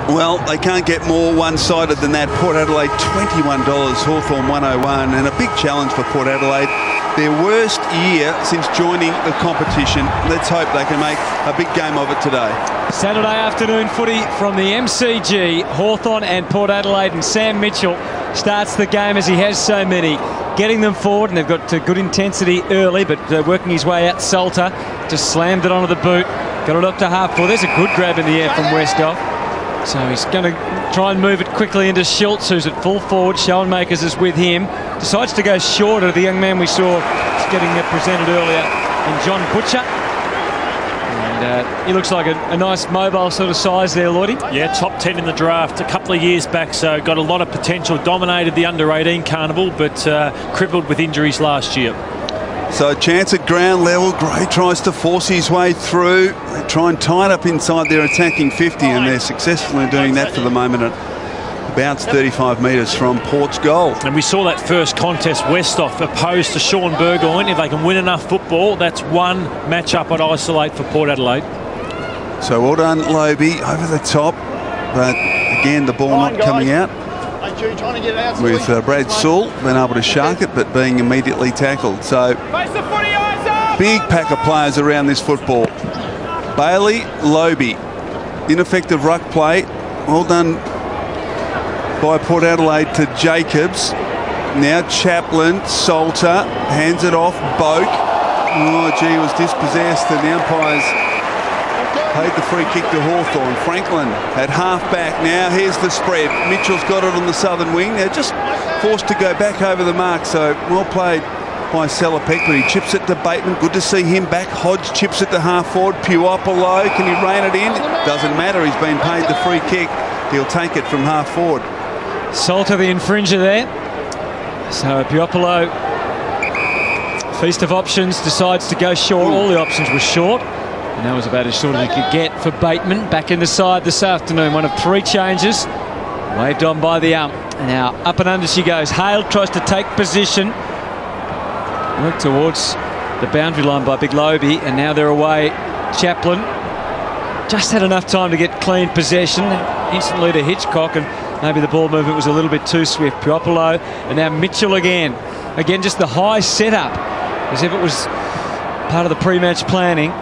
Well, they can't get more one-sided than that. Port Adelaide $21, Hawthorn 101, and a big challenge for Port Adelaide. Their worst year since joining the competition. Let's hope they can make a big game of it today. Saturday afternoon footy from the MCG. Hawthorn and Port Adelaide, and Sam Mitchell starts the game as he has so many, getting them forward, and they've got good intensity early, but working his way out. Salter just slammed it onto the boot, got it up to half forward. There's a good grab in the air from Westhoff. So he's going to try and move it quickly into Schultz, who's at full forward. Schoenmakers is with him. Decides to go shorter to the young man we saw getting presented earlier in John Butcher. And he looks like a nice mobile sort of size there, Lloydie. Yeah, top 10 in the draft a couple of years back, so got a lot of potential. Dominated the under-18 carnival, but crippled with injuries last year. So a chance at ground level. Gray tries to force his way through. They try and tie it up inside their attacking 50, and they're successful in doing that for the moment at bounce 35 metres from Port's goal. And we saw that first contest, Westhoff opposed to Sean Burgoyne. If they can win enough football, that's one matchup I'd isolate for Port Adelaide. So well done, Lobie, over the top. But again, the ball not coming out. With Brad Sewell being able to shark it, but being immediately tackled. So big pack of players around this football. Bailey, Lobie, ineffective ruck play. Well done by Port Adelaide to Jacobs. Now Chaplin, Salter, hands it off, Boak. Oh gee, was dispossessed, and the umpires paid the free kick to Hawthorn. Franklin at half-back now. Here's the spread. Mitchell's got it on the southern wing. They're just forced to go back over the mark. So well played by Salopek, but he chips it to Bateman. Good to see him back. Hodge chips it to half-forward. Puopolo, can he rein it in? Doesn't matter. He's been paid the free kick. He'll take it from half-forward. Salter the infringer there. So Puopolo, feast of options, decides to go short. All the options were short. And that was about as short as he could get for Bateman. Back in the side this afternoon. One of 3 changes. Waved on by the ump. Now up and under she goes. Hale tries to take position. Work towards the boundary line by Big Lobie. And now they're away. Chaplin just had enough time to get clean possession. Instantly to Hitchcock. And maybe the ball movement was a little bit too swift. Puopolo. And now Mitchell again. Again, just the high setup. As if it was part of the pre-match planning.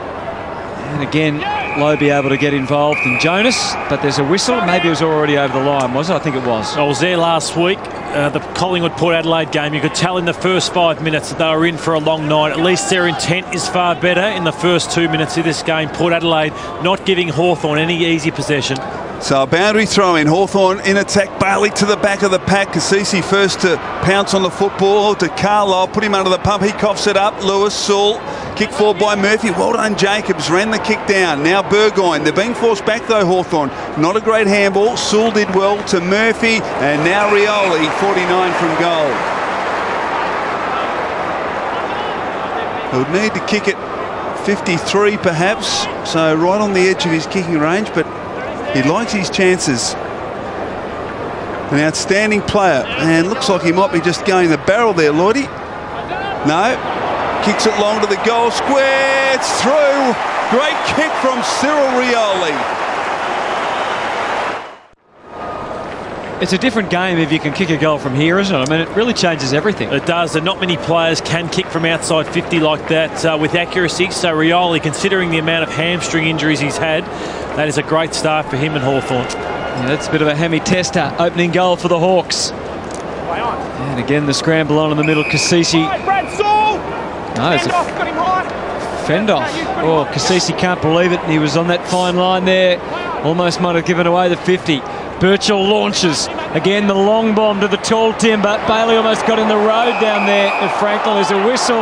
And again, Lobie able to get involved in Jonas, but there's a whistle. Maybe it was already over the line, was it? I think it was. I was there last week, the Collingwood-Port Adelaide game. You could tell in the first 5 minutes that they were in for a long night. At least their intent is far better in the first 2 minutes of this game. Port Adelaide not giving Hawthorn any easy possession. So a boundary throw in. Hawthorn in attack. Bailey to the back of the pack. Kasisi first to pounce on the football. To Carlisle. Put him under the pump. He coughs it up. Lewis, Sewell. Kick forward by Murphy. Well done, Jacobs. Ran the kick down. Now Burgoyne. They're being forced back though, Hawthorn. Not a great handball. Sewell did well to Murphy. And now Rioli, 49 from goal. He would need to kick it 53 perhaps. So right on the edge of his kicking range. But he likes his chances. An outstanding player. And looks like he might be just going the barrel there, Lloydie. No. Kicks it long to the goal square. It's through. Great kick from Cyril Rioli. It's a different game if you can kick a goal from here, isn't it? I mean, it really changes everything. It does, and not many players can kick from outside 50 like that with accuracy. So Rioli, considering the amount of hamstring injuries he's had, that is a great start for him and Hawthorn. Yeah, that's a bit of a hammy tester. Opening goal for the Hawks. And again, the scramble on in the middle. Kasisi. No, it's a fend-off. Oh, Kasisi can't believe it. He was on that fine line there. Almost might have given away the 50. Birchall launches. Again, the long bomb to the tall timber. Bailey almost got in the road down there. And Franklin, there's a whistle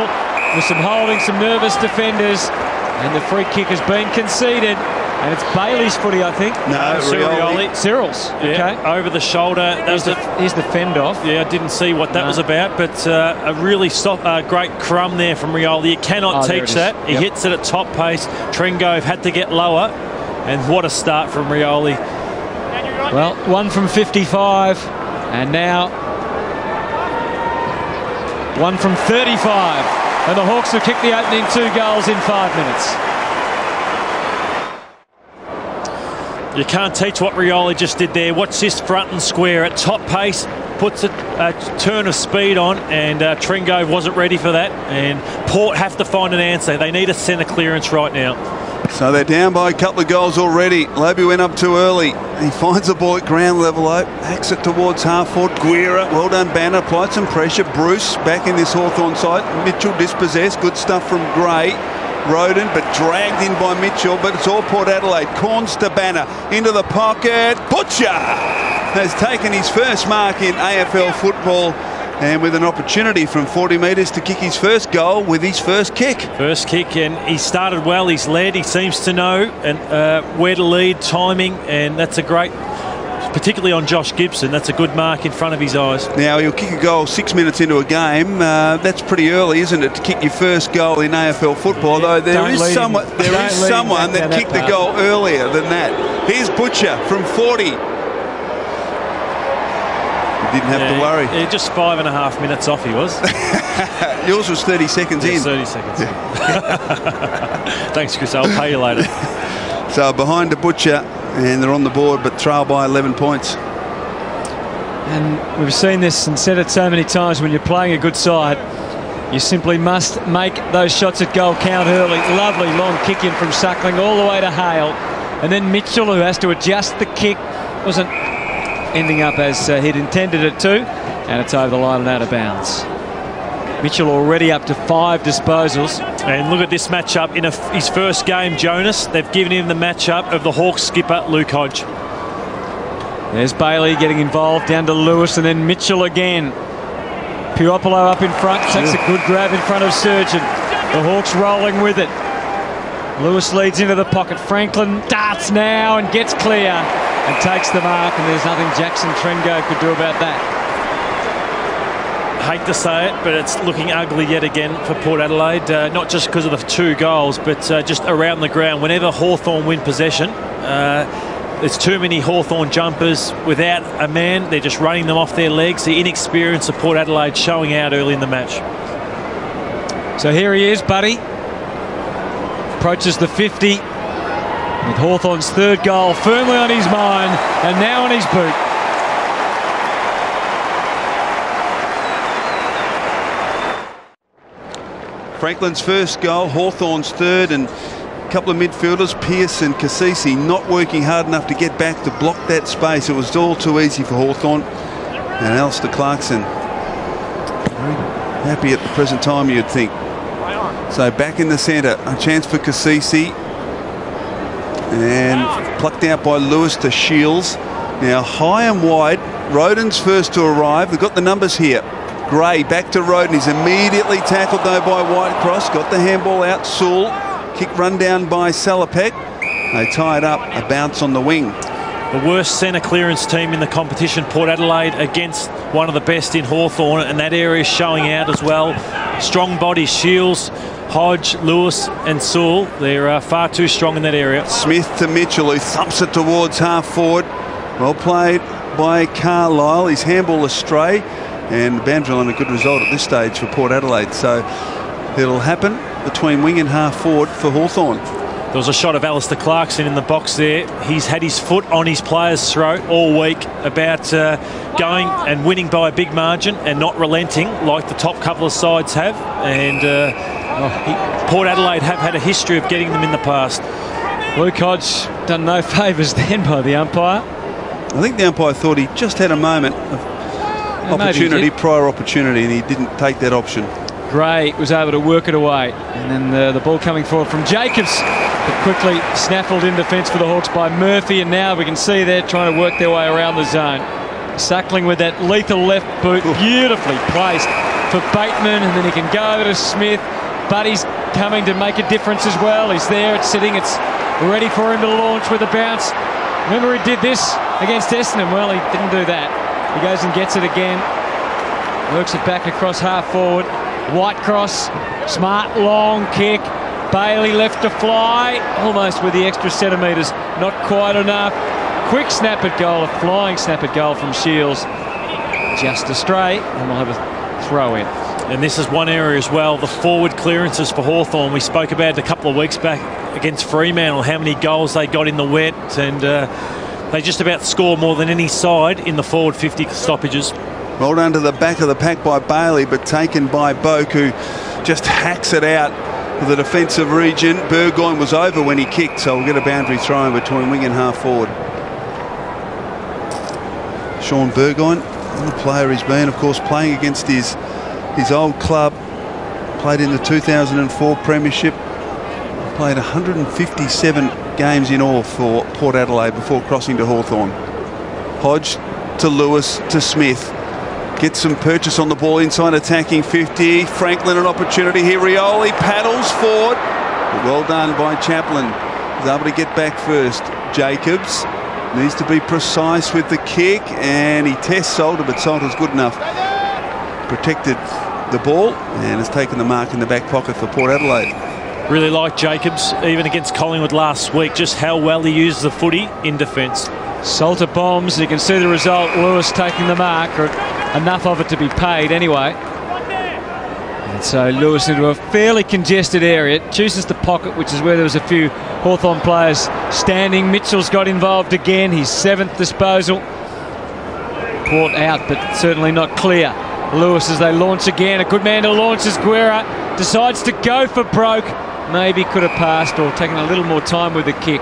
with some holding, some nervous defenders. And the free kick has been conceded. And it's Bailey's footy, I think. No, Rioli. Cyril's. Yeah, okay. over the shoulder. Here's the fend-off. Yeah, I didn't see what that was about, but a really great crumb there from Rioli. You cannot teach that. He hits it at top pace. Trengove had to get lower, and what a start from Rioli. Well, 1 from 55, and now 1 from 35. And the Hawks have kicked the opening 2 goals in 5 minutes. You can't teach what Rioli just did there. Watch this front and square at top pace. Puts a turn of speed on, and Tringo wasn't ready for that. And Port have to find an answer. They need a centre clearance right now. So they're down by a couple of goals already. Lobe went up too early. He finds the ball at ground level, hacks it towards half-forward. Guerra, well done, Banner, applied some pressure. Bruce back in this Hawthorn side. Mitchell dispossessed, good stuff from Gray. Roden, but dragged in by Mitchell, but it's all Port Adelaide. Corns to Banner, into the pocket. Butcher has taken his first mark in AFL football, and with an opportunity from 40 metres to kick his first goal with his first kick. First kick, and he started well. He's led. He seems to know and where to lead, timing, and that's a great, particularly on Josh Gibson, that's a good mark in front of his eyes. Now, he'll kick a goal 6 minutes into a game. That's pretty early, isn't it, to kick your first goal in AFL football, although there is someone that kicked the goal earlier than that. Here's Butcher from 40. Didn't have to worry. Yeah, just 5.5 minutes off he was. Yours was 30 seconds in. 30 seconds in. Thanks, Chris. I'll pay you later. So behind the Butcher, and they're on the board, but trail by 11 points. And we've seen this and said it so many times, when you're playing a good side, you simply must make those shots at goal count early. Lovely long kick in from Suckling all the way to Hale. And then Mitchell, who has to adjust the kick, wasn't ending up as he'd intended it to, and it's over the line and out of bounds. Mitchell already up to 5 disposals. And look at this matchup in his first game, Jonas. They've given him the matchup of the Hawks skipper, Luke Hodge. There's Bailey getting involved, down to Lewis, and then Mitchell again. Puopolo up in front, takes a good grab in front of Surgeon. The Hawks rolling with it. Lewis leads into the pocket. Franklin darts now and gets clear and takes the mark, and there's nothing Jackson Tringo could do about that. Hate to say it, but it's looking ugly yet again for Port Adelaide, not just because of the 2 goals, but just around the ground. Whenever Hawthorn win possession, there's too many Hawthorn jumpers without a man. They're just running them off their legs. The inexperience of Port Adelaide showing out early in the match. So here he is, Buddy. Approaches the 50 with Hawthorn's 3rd goal firmly on his mind and now on his boot. Franklin's first goal, Hawthorn's 3rd, and a couple of midfielders, Pearce and Cassisi, not working hard enough to get back to block that space. It was all too easy for Hawthorn. And Alistair Clarkson, very happy at the present time, you'd think. So back in the centre, a chance for Cassisi, and plucked out by Lewis to Shields. Now high and wide, Roden's first to arrive. They've got the numbers here. Gray back to Roden. He's immediately tackled though by Whitecross. Got the handball out. Sewell. Kick run down by Salopek. They tie it up. A bounce on the wing. The worst centre clearance team in the competition, Port Adelaide, against one of the best in Hawthorn, and that area is showing out as well. Strong bodies, Shields, Hodge, Lewis and Sewell. They're far too strong in that area. Smith to Mitchell, who thumps it towards half forward. Well played by Carlisle. His handball astray. And Bandrell on a good result at this stage for Port Adelaide. So it'll happen between wing and half forward for Hawthorn. There was a shot of Alistair Clarkson in the box there. He's had his foot on his player's throat all week about going and winning by a big margin and not relenting like the top couple of sides have. And Port Adelaide have had a history of getting them in the past. Luke Hodge done no favours then by the umpire. I think the umpire thought he just had a moment of opportunity, prior opportunity, and he didn't take that option. Gray was able to work it away, and then the ball coming forward from Jacobs, but quickly snaffled in defence for the Hawks by Murphy, and now we can see they're trying to work their way around the zone. Suckling with that lethal left boot, beautifully placed for Bateman, and then he can go over to Smith. Buddy's coming to make a difference as well. He's there, it's sitting, it's ready for him to launch with a bounce. Remember he did this against Essendon? Well, he didn't do that. He goes and gets it again, works it back across half forward. Whitecross, smart long kick. Bailey left to fly, almost with the extra centimetres, not quite enough. Quick snap at goal, a flying snap at goal from Shields. Just astray, and we'll have a throw in. And this is one area as well, the forward clearances for Hawthorn. We spoke about it a couple of weeks back against Fremantle, how many goals they got in the wet, and they just about score more than any side in the forward 50 stoppages. Well done to the back of the pack by Bailey, but taken by Boak, who just hacks it out of the defensive region. Burgoyne was over when he kicked, so we'll get a boundary throw in between wing and half forward. Sean Burgoyne, what a player he's been, of course, playing against his old club. Played in the 2004 Premiership. Played 157 games in all for Port Adelaide before crossing to Hawthorn. Hodge to Lewis to Smith. Gets some purchase on the ball inside attacking 50. Franklin an opportunity here. Rioli paddles forward. Well done by Chaplin. He's able to get back first. Jacobs needs to be precise with the kick, and he tests Salter, but Salter's good enough. Protected the ball and has taken the mark in the back pocket for Port Adelaide. Really like Jacobs, even against Collingwood last week, just how well he used the footy in defence. Salter bombs. You can see the result. Lewis taking the mark, or enough of it to be paid anyway. And so Lewis into a fairly congested area, chooses the pocket, which is where there was a few Hawthorn players standing. Mitchell's got involved again, his 7th disposal. Port out, but certainly not clear. Lewis as they launch again, a good man to launch as Guerra decides to go for Broke. Maybe could have passed or taken a little more time with the kick.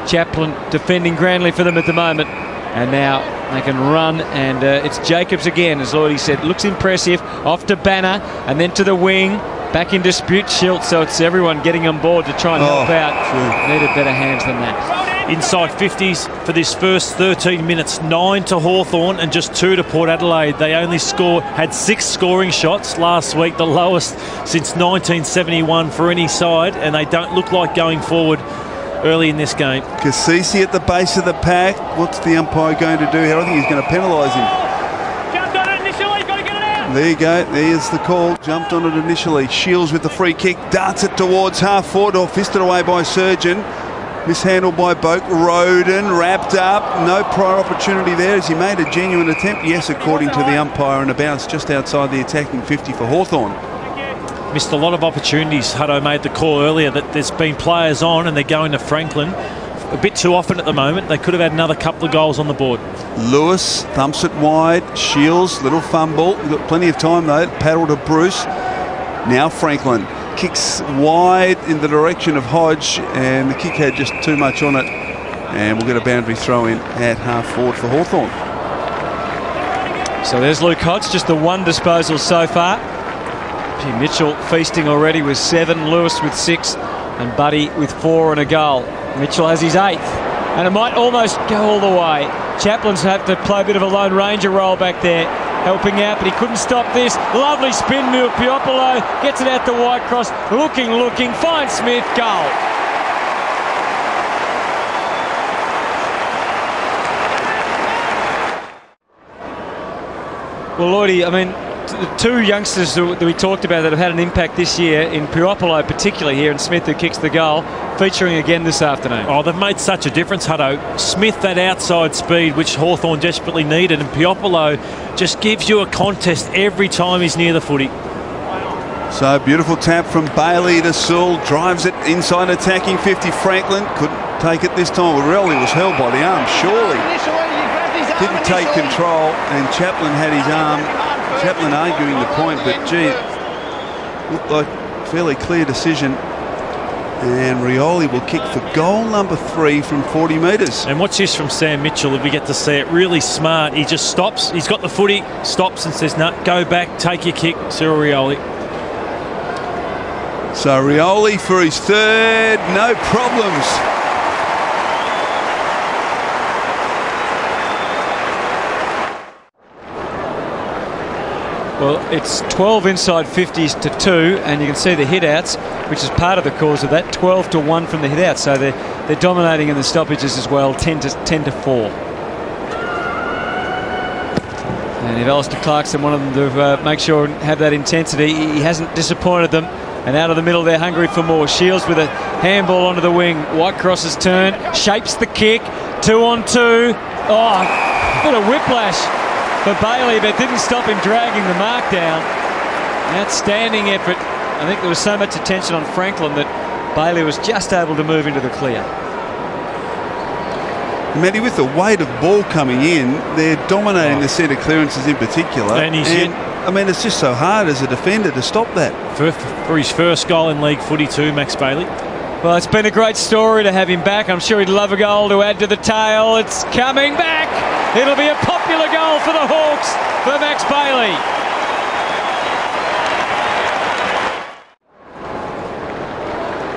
Chaplin defending grandly for them at the moment, and now they can run, and it's Jacobs again, as Lloydie said. Looks impressive. Off to Banner and then to the wing, back in dispute Schilt, so it's everyone getting on board to try and help out. Sure. Needed better hands than that. Inside 50s for this first 13 minutes, 9 to Hawthorn and just 2 to Port Adelaide. They only had 6 scoring shots last week, the lowest since 1971 for any side, and they don't look like going forward early in this game. Cassisi at the base of the pack. What's the umpire going to do here? I think he's going to penalise him. Jumped on it initially, got to get it out. There you go. There's the call. Jumped on it initially. Shields with the free kick. Darts it towards half forward, or fisted away by Surgeon. Mishandled by Boak. Roden wrapped up. No prior opportunity there. Has he made a genuine attempt? Yes, according to the umpire, and a bounce just outside the attacking 50 for Hawthorn. Missed a lot of opportunities. Hutto made the call earlier that there's been players on and they're going to Franklin a bit too often at the moment. They could have had another couple of goals on the board. Lewis thumps it wide. Shields, little fumble. We've got plenty of time though. Paddle to Bruce. Now Franklin kicks wide in the direction of Hodge, and the kick had just too much on it, and we'll get a boundary throw in at half forward for Hawthorn. So there's Luke Hodge, just the 1 disposal so far. Mitchell feasting already with 7, Lewis with 6, and Buddy with 4 and a goal. Mitchell has his 8th, and it might almost go all the way. Chaplin's have to play a bit of a Lone Ranger role back there, helping out, but he couldn't stop this. Lovely spin move. Piopolo gets it out to Whitecross. Looking, finds Smith, goal. Well, Lloydie, I mean, the 2 youngsters that we talked about that have had an impact this year, in Piopolo particularly here, and Smith, who kicks the goal, featuring again this afternoon. Oh, they've made such a difference, Hutto. Smith, that outside speed, which Hawthorn desperately needed, and Piopolo just gives you a contest every time he's near the footy. So beautiful tap from Bailey to Sewell, drives it inside attacking 50. Franklin couldn't take it this time. Rioli was held by the arm, surely. Didn't take control, and Chaplin had his arm. Chaplin arguing the point, but gee, looked like a fairly clear decision. And Rioli will kick for goal number 3 from 40 metres. And watch this from Sam Mitchell, if we get to see it. Really smart. He just stops. He's got the footy, stops and says, no, go back, take your kick, Cyril Rioli. So Rioli for his 3rd, no problems. Well, it's 12 inside 50s to 2, and you can see the hit-outs, which is part of the cause of that. 12 to 1 from the hit-outs, so they're dominating in the stoppages as well, 10 to 4. And if Alistair Clarkson wanted them to make sure and have that intensity, he hasn't disappointed them. And out of the middle, they're hungry for more. Shields with a handball onto the wing. Whitecross's turn, shapes the kick, 2 on 2. Oh, bit of whiplash for Bailey, but didn't stop him dragging the mark down. Outstanding effort. I think there was so much attention on Franklin that Bailey was just able to move into the clear. Matty, with the weight of ball coming in, they're dominating the centre clearances in particular. And I mean, it's just so hard as a defender to stop that. For his first goal in league footy too, Max Bailey. Well, it's been a great story to have him back. I'm sure he'd love a goal to add to the tale. It's coming back. It'll be a popular goal for the Hawks for Max Bailey.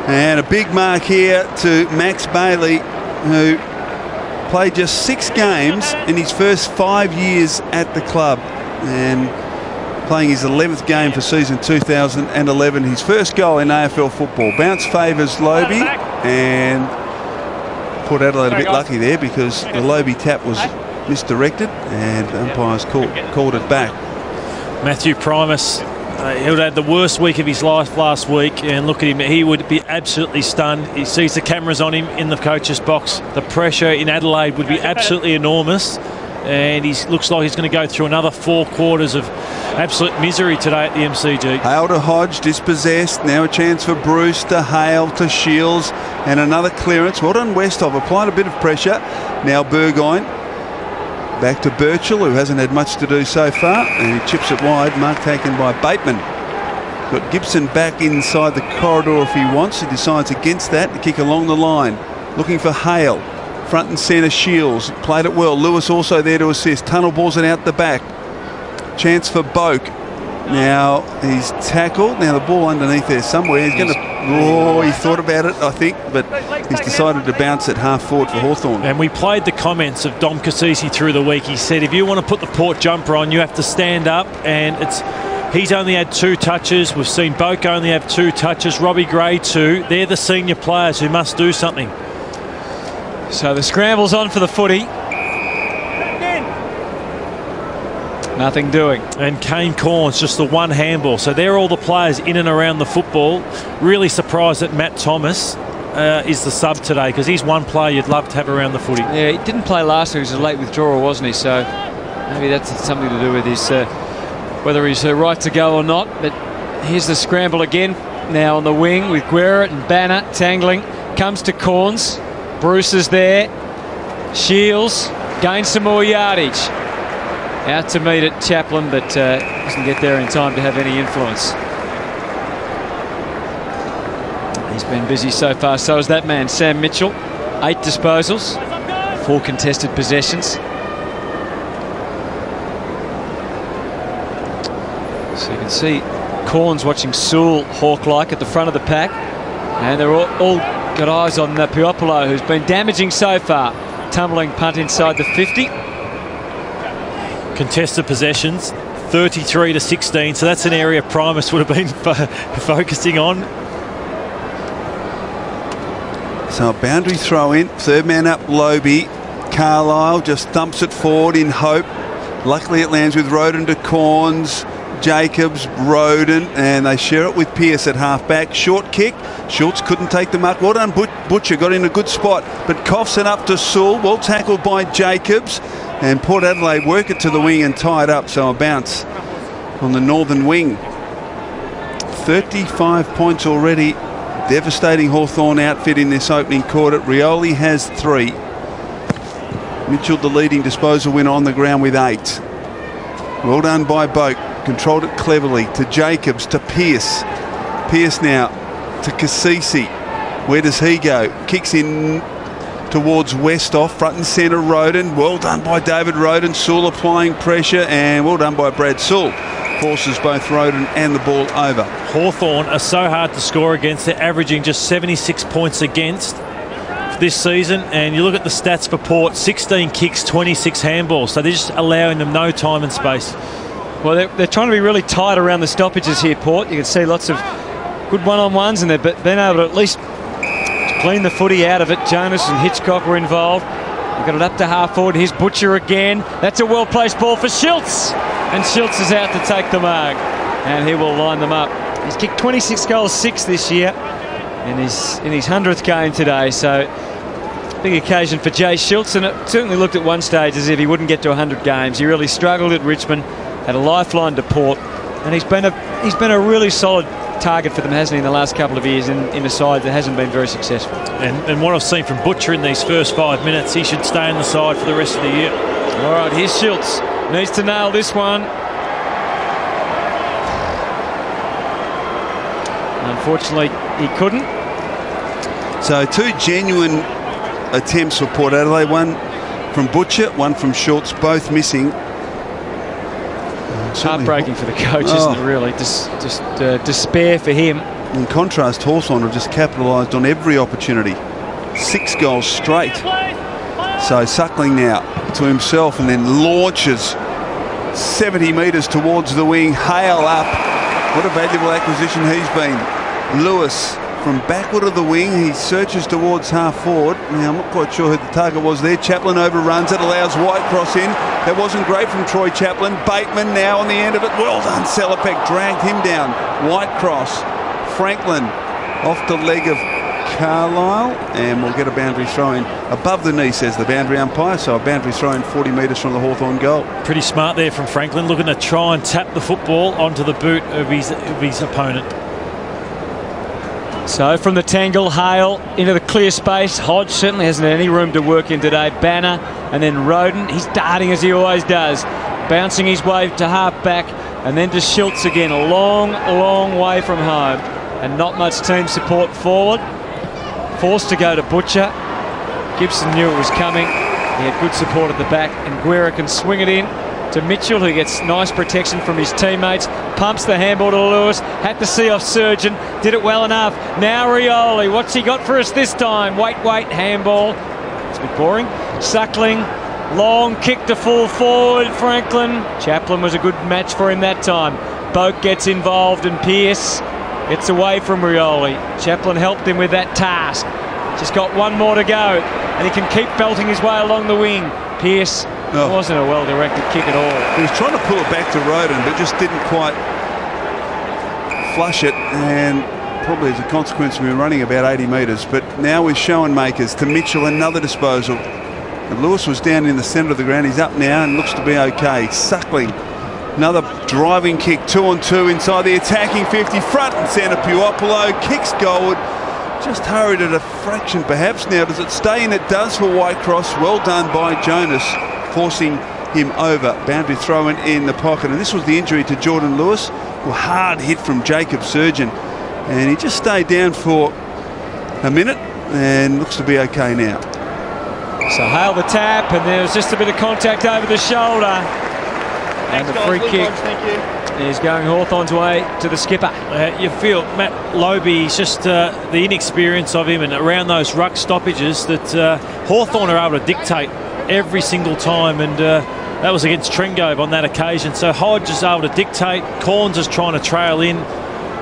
And a big mark here to Max Bailey, who played just 6 games in his first 5 years at the club, and playing his 11th game for season 2011. His first goal in AFL football. Bounce favours Lobie, and Port Adelaide a bit lucky there because the Lobie tap was misdirected and umpires called it back. Matthew Primus, he would have had the worst week of his life last week, and look at him, he would be absolutely stunned. He sees the cameras on him in the coach's box. The pressure in Adelaide would be absolutely enormous, and he looks like he's going to go through another 4 quarters of absolute misery today at the MCG. Hale to Hodge, dispossessed. Now a chance for Bruce to Hale to Shields, and another clearance. Well done, Westhoff. Applied a bit of pressure. Now Burgoyne. Back to Birchall, who hasn't had much to do so far, and he chips it wide. Mark taken by Bateman. Got Gibson back inside the corridor if he wants. He decides against that to kick along the line. Looking for Hale. Front and centre Shields. Played it well. Lewis also there to assist. Tunnel balls it out the back. Chance for Boak. Now he's tackled. Now the ball underneath there somewhere. He's going to... Oh, he thought about it, I think, but he's decided to bounce it half forward for Hawthorn. And we played the comments of Dom Cassisi through the week. He said, if you want to put the Port jumper on, you have to stand up, and he's only had 2 touches. We've seen Boak only have 2 touches. Robbie Gray 2. They're the senior players who must do something. So the scramble's on for the footy. Nothing doing. And Kane Corns, just the one handball. So they're all the players in and around the football. Really surprised that Matt Thomas is the sub today, because he's one player you'd love to have around the footy. Yeah, he didn't play last week. He was a late withdrawal, wasn't he? So maybe that's something to do with his whether he's right to go or not. But here's the scramble again. Now on the wing with Guerra and Banner tangling. Comes to Corns. Bruce is there. Shields gains some more yardage. Out to meet it, Chaplin, but doesn't get there in time to have any influence. He's been busy so far, so is that man, Sam Mitchell. 8 disposals, 4 contested possessions. So you can see Corns watching Sewell hawk-like at the front of the pack. And they're all got eyes on Puopolo, who's been damaging so far. Tumbling punt inside the 50. Contested possessions, 33 to 16, so that's an area Primus would have been focusing on. So a boundary throw in, 3rd man up Lobie. Carlisle just thumps it forward in hope. Luckily it lands with Roden to Corns, Jacobs, Roden, and they share it with Pearce at half-back. Short kick. Schultz couldn't take the mark. Well done, Butcher got in a good spot, but coughs it up to Sewell. Well tackled by Jacobs. And Port Adelaide work it to the wing and tie it up, so a bounce on the northern wing. 35 points already. Devastating Hawthorn outfit in this opening quarter. Rioli has 3. Mitchell, the leading disposal winner, on the ground with 8. Well done by Boak. Controlled it cleverly to Jacobs, to Pearce. Pearce now to Cassisi. Where does he go? Kicks in towards Westhoff, front and centre Roden. Well done by David Roden. Sewell applying pressure, and well done by Brad Sewell. Forces both Roden and the ball over. Hawthorn are so hard to score against. They're averaging just 76 points against this season, and you look at the stats for Port, 16 kicks, 26 handballs. So they're just allowing them no time and space. Well, they're trying to be really tight around the stoppages here, Port. You can see lots of good one-on-ones, and they've been able to at least clean the footy out of it. Jonas and Hitchcock were involved. They've got it up to half forward. Here's Butcher again. That's a well-placed ball for Schultz. And Schultz is out to take the mark. And he will line them up. He's kicked 26 goals, 6 this year. And he's in his 100th game today. So, big occasion for Jay Schultz. And it certainly looked at one stage as if he wouldn't get to 100 games. He really struggled at Richmond. Had a lifeline to Port. And he's been a really solid target for them, hasn't he, in the last couple of years in a side that hasn't been very successful. And what I've seen from Butcher in these first 5 minutes, he should stay on the side for the rest of the year. All right, here's Schultz. Needs to nail this one. Unfortunately, he couldn't. So 2 genuine attempts for Port Adelaide. One from Butcher, one from Schultz, both missing. Heartbreaking for the coach, isn't it, really? Just despair for him. In contrast, Hawthorn have just capitalised on every opportunity. 6 goals straight. So Suckling now to himself and then launches 70 metres towards the wing. Hale up. What a valuable acquisition he's been. Lewis from backward of the wing. He searches towards half forward. Now, I'm not quite sure who the target was there. Chaplin overruns it, allows Whitecross in. That wasn't great from Troy Chaplin. Bateman now on the end of it. Well done. Selipek dragged him down. Whitecross. Franklin off the leg of Carlisle, and we'll get a boundary throw in above the knee, says the boundary umpire. So a boundary throw in 40 metres from the Hawthorn goal. Pretty smart there from Franklin, looking to try and tap the football onto the boot of his opponent. So from the tangle, Hale into the clear space. Hodge certainly hasn't had any room to work in today. Banner and then Roden. He's darting as he always does. Bouncing his way to half back and then to Schultz again. A long, long way from home and not much team support forward. Forced to go to Butcher. Gibson knew it was coming. He had good support at the back and Guerra can swing it in to Mitchell, who gets nice protection from his teammates. Pumps the handball to Lewis. Had to see off Surgeon. Did it well enough. Now Rioli. What's he got for us this time? Wait, handball. It's a bit boring. Suckling. Long kick to full forward. Franklin. Chaplin was a good match for him that time. Boak gets involved and Pearce gets away from Rioli. Chaplin helped him with that task. Just got one more to go. And he can keep belting his way along the wing. Pearce. It wasn't a well-directed kick at all. He was trying to pull it back to Roden, but just didn't quite flush it, and probably as a consequence of him running about 80 metres. But now with Schoenmakers to Mitchell, another disposal. And Lewis was down in the centre of the ground. He's up now and looks to be okay. Suckling, another driving kick, 2-on-2 inside the attacking 50, front and centre. Puopolo kicks goalward. Just hurried it a fraction perhaps. Now does it stay? And it does for Whitecross. Well done by Jonas, forcing him over. Boundary throw in the pocket, and this was the injury to Jordan Lewis. Well, hard hit from Jacob Surgeon, and he just stayed down for a minute and looks to be okay now. So Hale the tap, and there was just a bit of contact over the shoulder, and the free kick is going Hawthorn's way to the skipper. You feel Matt Lobbe, he's just the inexperience of him, and around those ruck stoppages that Hawthorn are able to dictate every single time, and that was against Trengove on that occasion. So Hodge is able to dictate. Corns is trying to trail in,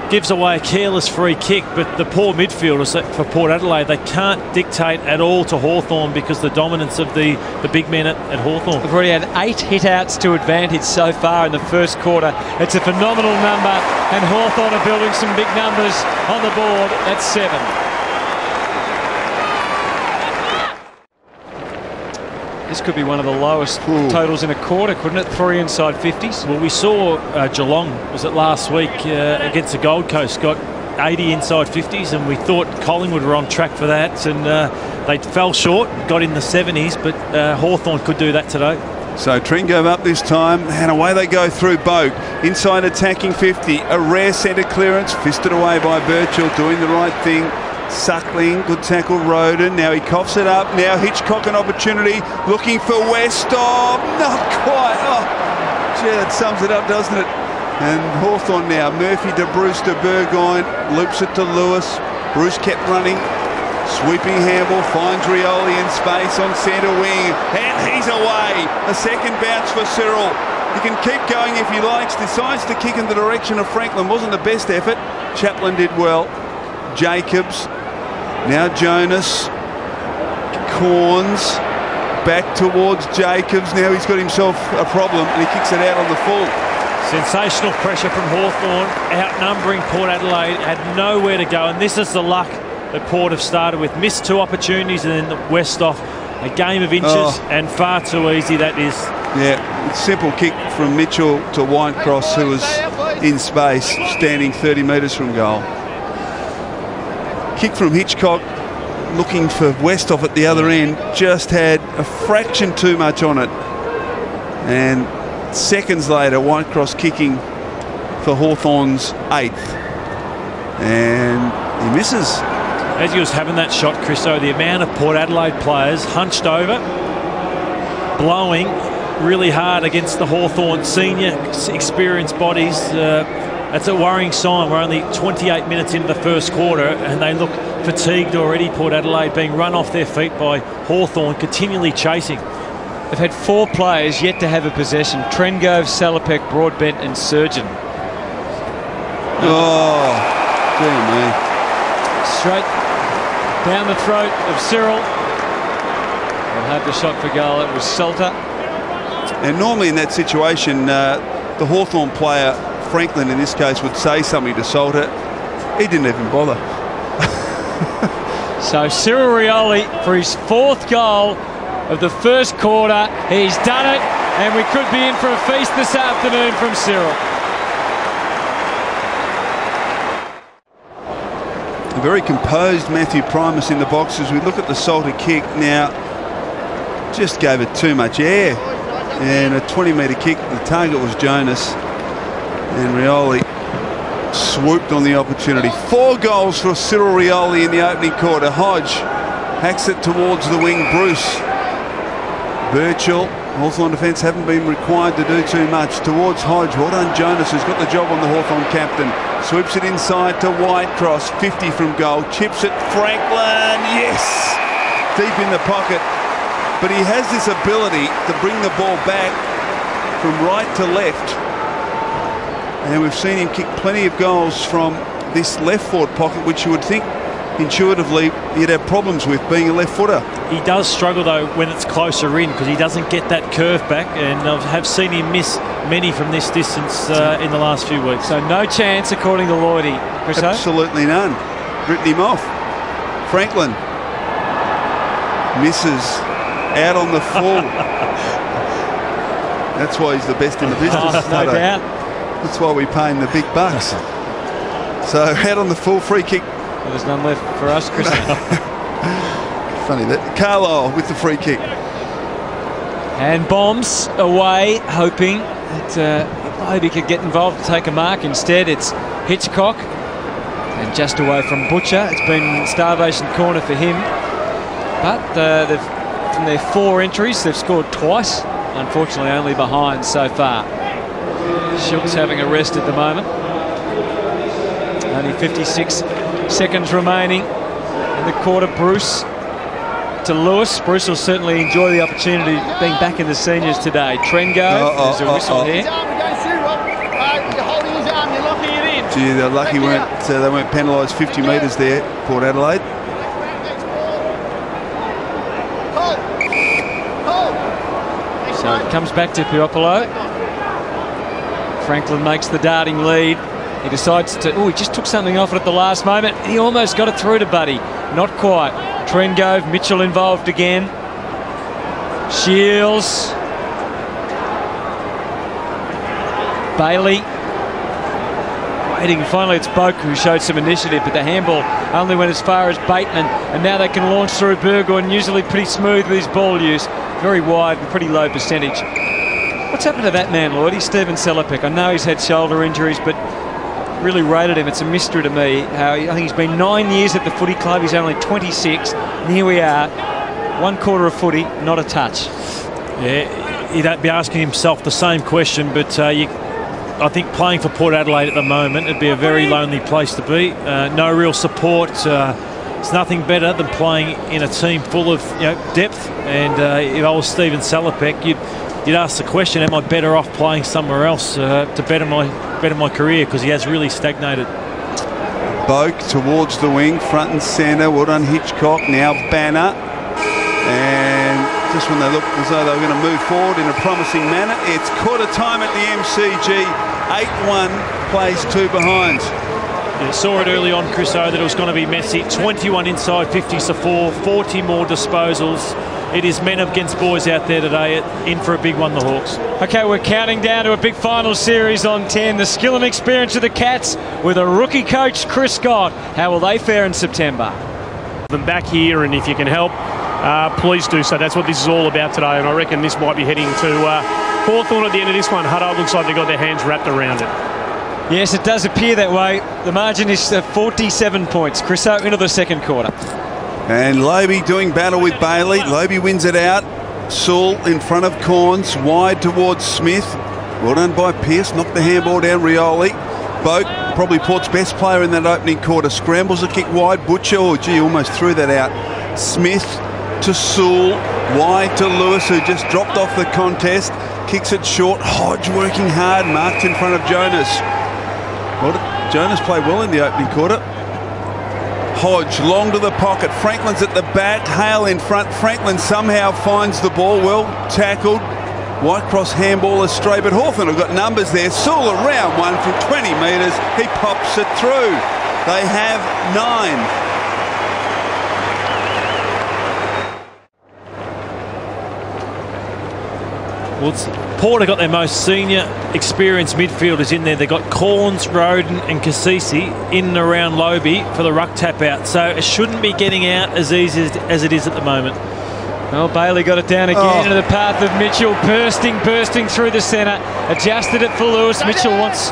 gives away a careless free kick, but the poor midfielders for Port Adelaide, they can't dictate at all to Hawthorn because the dominance of the big men at Hawthorn. They've already had 8 hit-outs to advantage so far in the first quarter. It's a phenomenal number, and Hawthorn are building some big numbers on the board at 7. This could be one of the lowest totals in a quarter, couldn't it? 3 inside 50s. Well, we saw Geelong, was it last week, against the Gold Coast, got 80 inside 50s, and we thought Collingwood were on track for that, and they fell short, got in the 70s, but Hawthorn could do that today. So Trengove up this time, and away they go through Boak. Inside attacking 50, a rare centre clearance, fisted away by Birchall, doing the right thing. Suckling, good tackle, Roden. Now he coughs it up. Now Hitchcock an opportunity, looking for West. Oh, not quite. Oh, gee, that sums it up, doesn't it? And Hawthorn now. Murphy to Bruce to Burgoyne, loops it to Lewis. Bruce kept running. Sweeping handball, finds Rioli in space on centre wing. And he's away. A second bounce for Cyril. He can keep going if he likes. Decides to kick in the direction of Franklin. Wasn't the best effort. Chaplin did well. Jacobs. Now Jonas, Corns, back towards Jacobs. Now he's got himself a problem and he kicks it out on the full. Sensational pressure from Hawthorn, outnumbering Port Adelaide, had nowhere to go, and this is the luck that Port have started with. Missed 2 opportunities and then Westhoff, a game of inches and far too easy that is. Yeah, simple kick from Mitchell to Whitecross, who was in space, standing 30 metres from goal. Kick from Hitchcock, looking for Westhoff at the other end, just had a fraction too much on it. And seconds later, Whitecross kicking for Hawthorn's 8th. And he misses. As he was having that shot, Christo, the amount of Port Adelaide players hunched over, blowing really hard against the Hawthorn senior experienced bodies. That's a worrying sign. We're only 28 minutes into the first quarter and they look fatigued already, Port Adelaide, being run off their feet by Hawthorn, continually chasing. They've had 4 players yet to have a possession: Trengove, Salopek, Broadbent and Surgeon. Oh, dear me. Straight down the throat of Cyril. They'll have the shot for goal. It was Salter. And normally in that situation, the Hawthorn player, Franklin in this case, would say something to Salter. He didn't even bother. So Cyril Rioli for his 4th goal of the first quarter. He's done it, and we could be in for a feast this afternoon from Cyril. A very composed Matthew Primus in the box as we look at the Salter kick now. Just gave it too much air. And a 20-metre kick. The target was Jonas. And Rioli swooped on the opportunity. 4 goals for Cyril Rioli in the opening quarter. Hodge hacks it towards the wing. Bruce. Birchall. Hawthorn defence haven't been required to do too much. Towards Hodge. Well done, Jonas, who's got the job on the Hawthorn captain. Sweeps it inside to Whitecross. 50 from goal. Chips it. Franklin. Yes! Deep in the pocket. But he has this ability to bring the ball back from right to left. And we've seen him kick plenty of goals from this left forward pocket, which you would think intuitively he'd have problems with, being a left footer. He does struggle though when it's closer in because he doesn't get that curve back, and I have seen him miss many from this distance in the last few weeks. So no chance according to Lloydie. Absolutely none. Written him off. Franklin misses. Out on the full. That's why he's the best in the business. No doubt. That's why we pay him the big bucks. So out on the full, free kick. Well, there's none left for us, Chris. Funny that. Carlisle with the free kick. And Bombs away, hoping that Hobie could get involved to take a mark. Instead, it's Hitchcock. And just away from Butcher. It's been starvation corner for him. But from their 4 entries, they've scored twice. Unfortunately, only behind so far. Shook's having a rest at the moment. Only 56 seconds remaining in the quarter. Bruce to Lewis. Bruce will certainly enjoy the opportunity of being back in the seniors today. Trengove, there's a whistle here. Gee, they're lucky they weren't penalised 50 metres there, Port Adelaide. So it comes back to Puopolo. Franklin makes the darting lead. He decides to... Oh, he just took something off it at the last moment. He almost got it through to Buddy. Not quite. Trengove, Mitchell involved again. Shields. Bailey. Waiting. Finally, it's Boak who showed some initiative, but the handball only went as far as Bateman. And now they can launch through Burgoyne, usually pretty smooth with his ball use. Very wide and pretty low percentage. What's happened to that man, Lloydie? Stephen Salopek. I know he's had shoulder injuries, but really rated him. It's a mystery to me. I think he's been 9 years at the footy club. He's only 26. And here we are. 1 quarter of footy, not a touch. Yeah, he'd be asking himself the same question, but I think playing for Port Adelaide at the moment, it'd be a very lonely place to be. No real support. It's nothing better than playing in a team full of depth. And if I was Stephen Salopek, you'd ask the question: am I better off playing somewhere else to better my career? Because he has really stagnated. Boak towards the wing, front and centre. Well done, Hitchcock. Now Banner, and just when they looked as though they were going to move forward in a promising manner, it's quarter time at the MCG. 8-1 plays 2 behinds. Yeah, saw it early on, Chris O, that it was going to be messy. 21 inside, 50 to 4, 40 more disposals. It is men against boys out there today, in for a big one, the Hawks. Okay, we're counting down to a big final series on 10. The skill and experience of the Cats with a rookie coach, Chris Scott. How will they fare in September? Them back here, and if you can help, please do so. That's what this is all about today, and I reckon this might be heading to Hawthorn at the end of this one. Hutto looks like they've got their hands wrapped around it. Yes, it does appear that way. The margin is 47 points. Chriso into the second quarter. And Lobe doing battle with Bailey. Lobe wins it out. Sewell in front of Corns, wide towards Smith. Well done by Pearce, knocked the handball down. Rioli. Boak, probably Port's best player in that opening quarter, scrambles a kick wide. Butcher, oh gee, almost threw that out. Smith to Sewell, wide to Lewis, who just dropped off the contest. Kicks it short. Hodge working hard, marked in front of Jonas. Well, Jonas played well in the opening quarter. Hodge long to the pocket. Franklin's at the back. Hale in front. Franklin somehow finds the ball. Well tackled. Whitecross handball astray, but Hawthorn have got numbers there. Sewell around one from 20 metres. He pops it through. They have 9. Well, Port have got their most senior experienced midfielders in there. They've got Corns, Roden and Cassisi in and around Lobe for the ruck tap out. So it shouldn't be getting out as easy as it is at the moment. Well, Bailey got it down again into the path of Mitchell. Bursting through the centre. Adjusted it for Lewis. Mitchell wants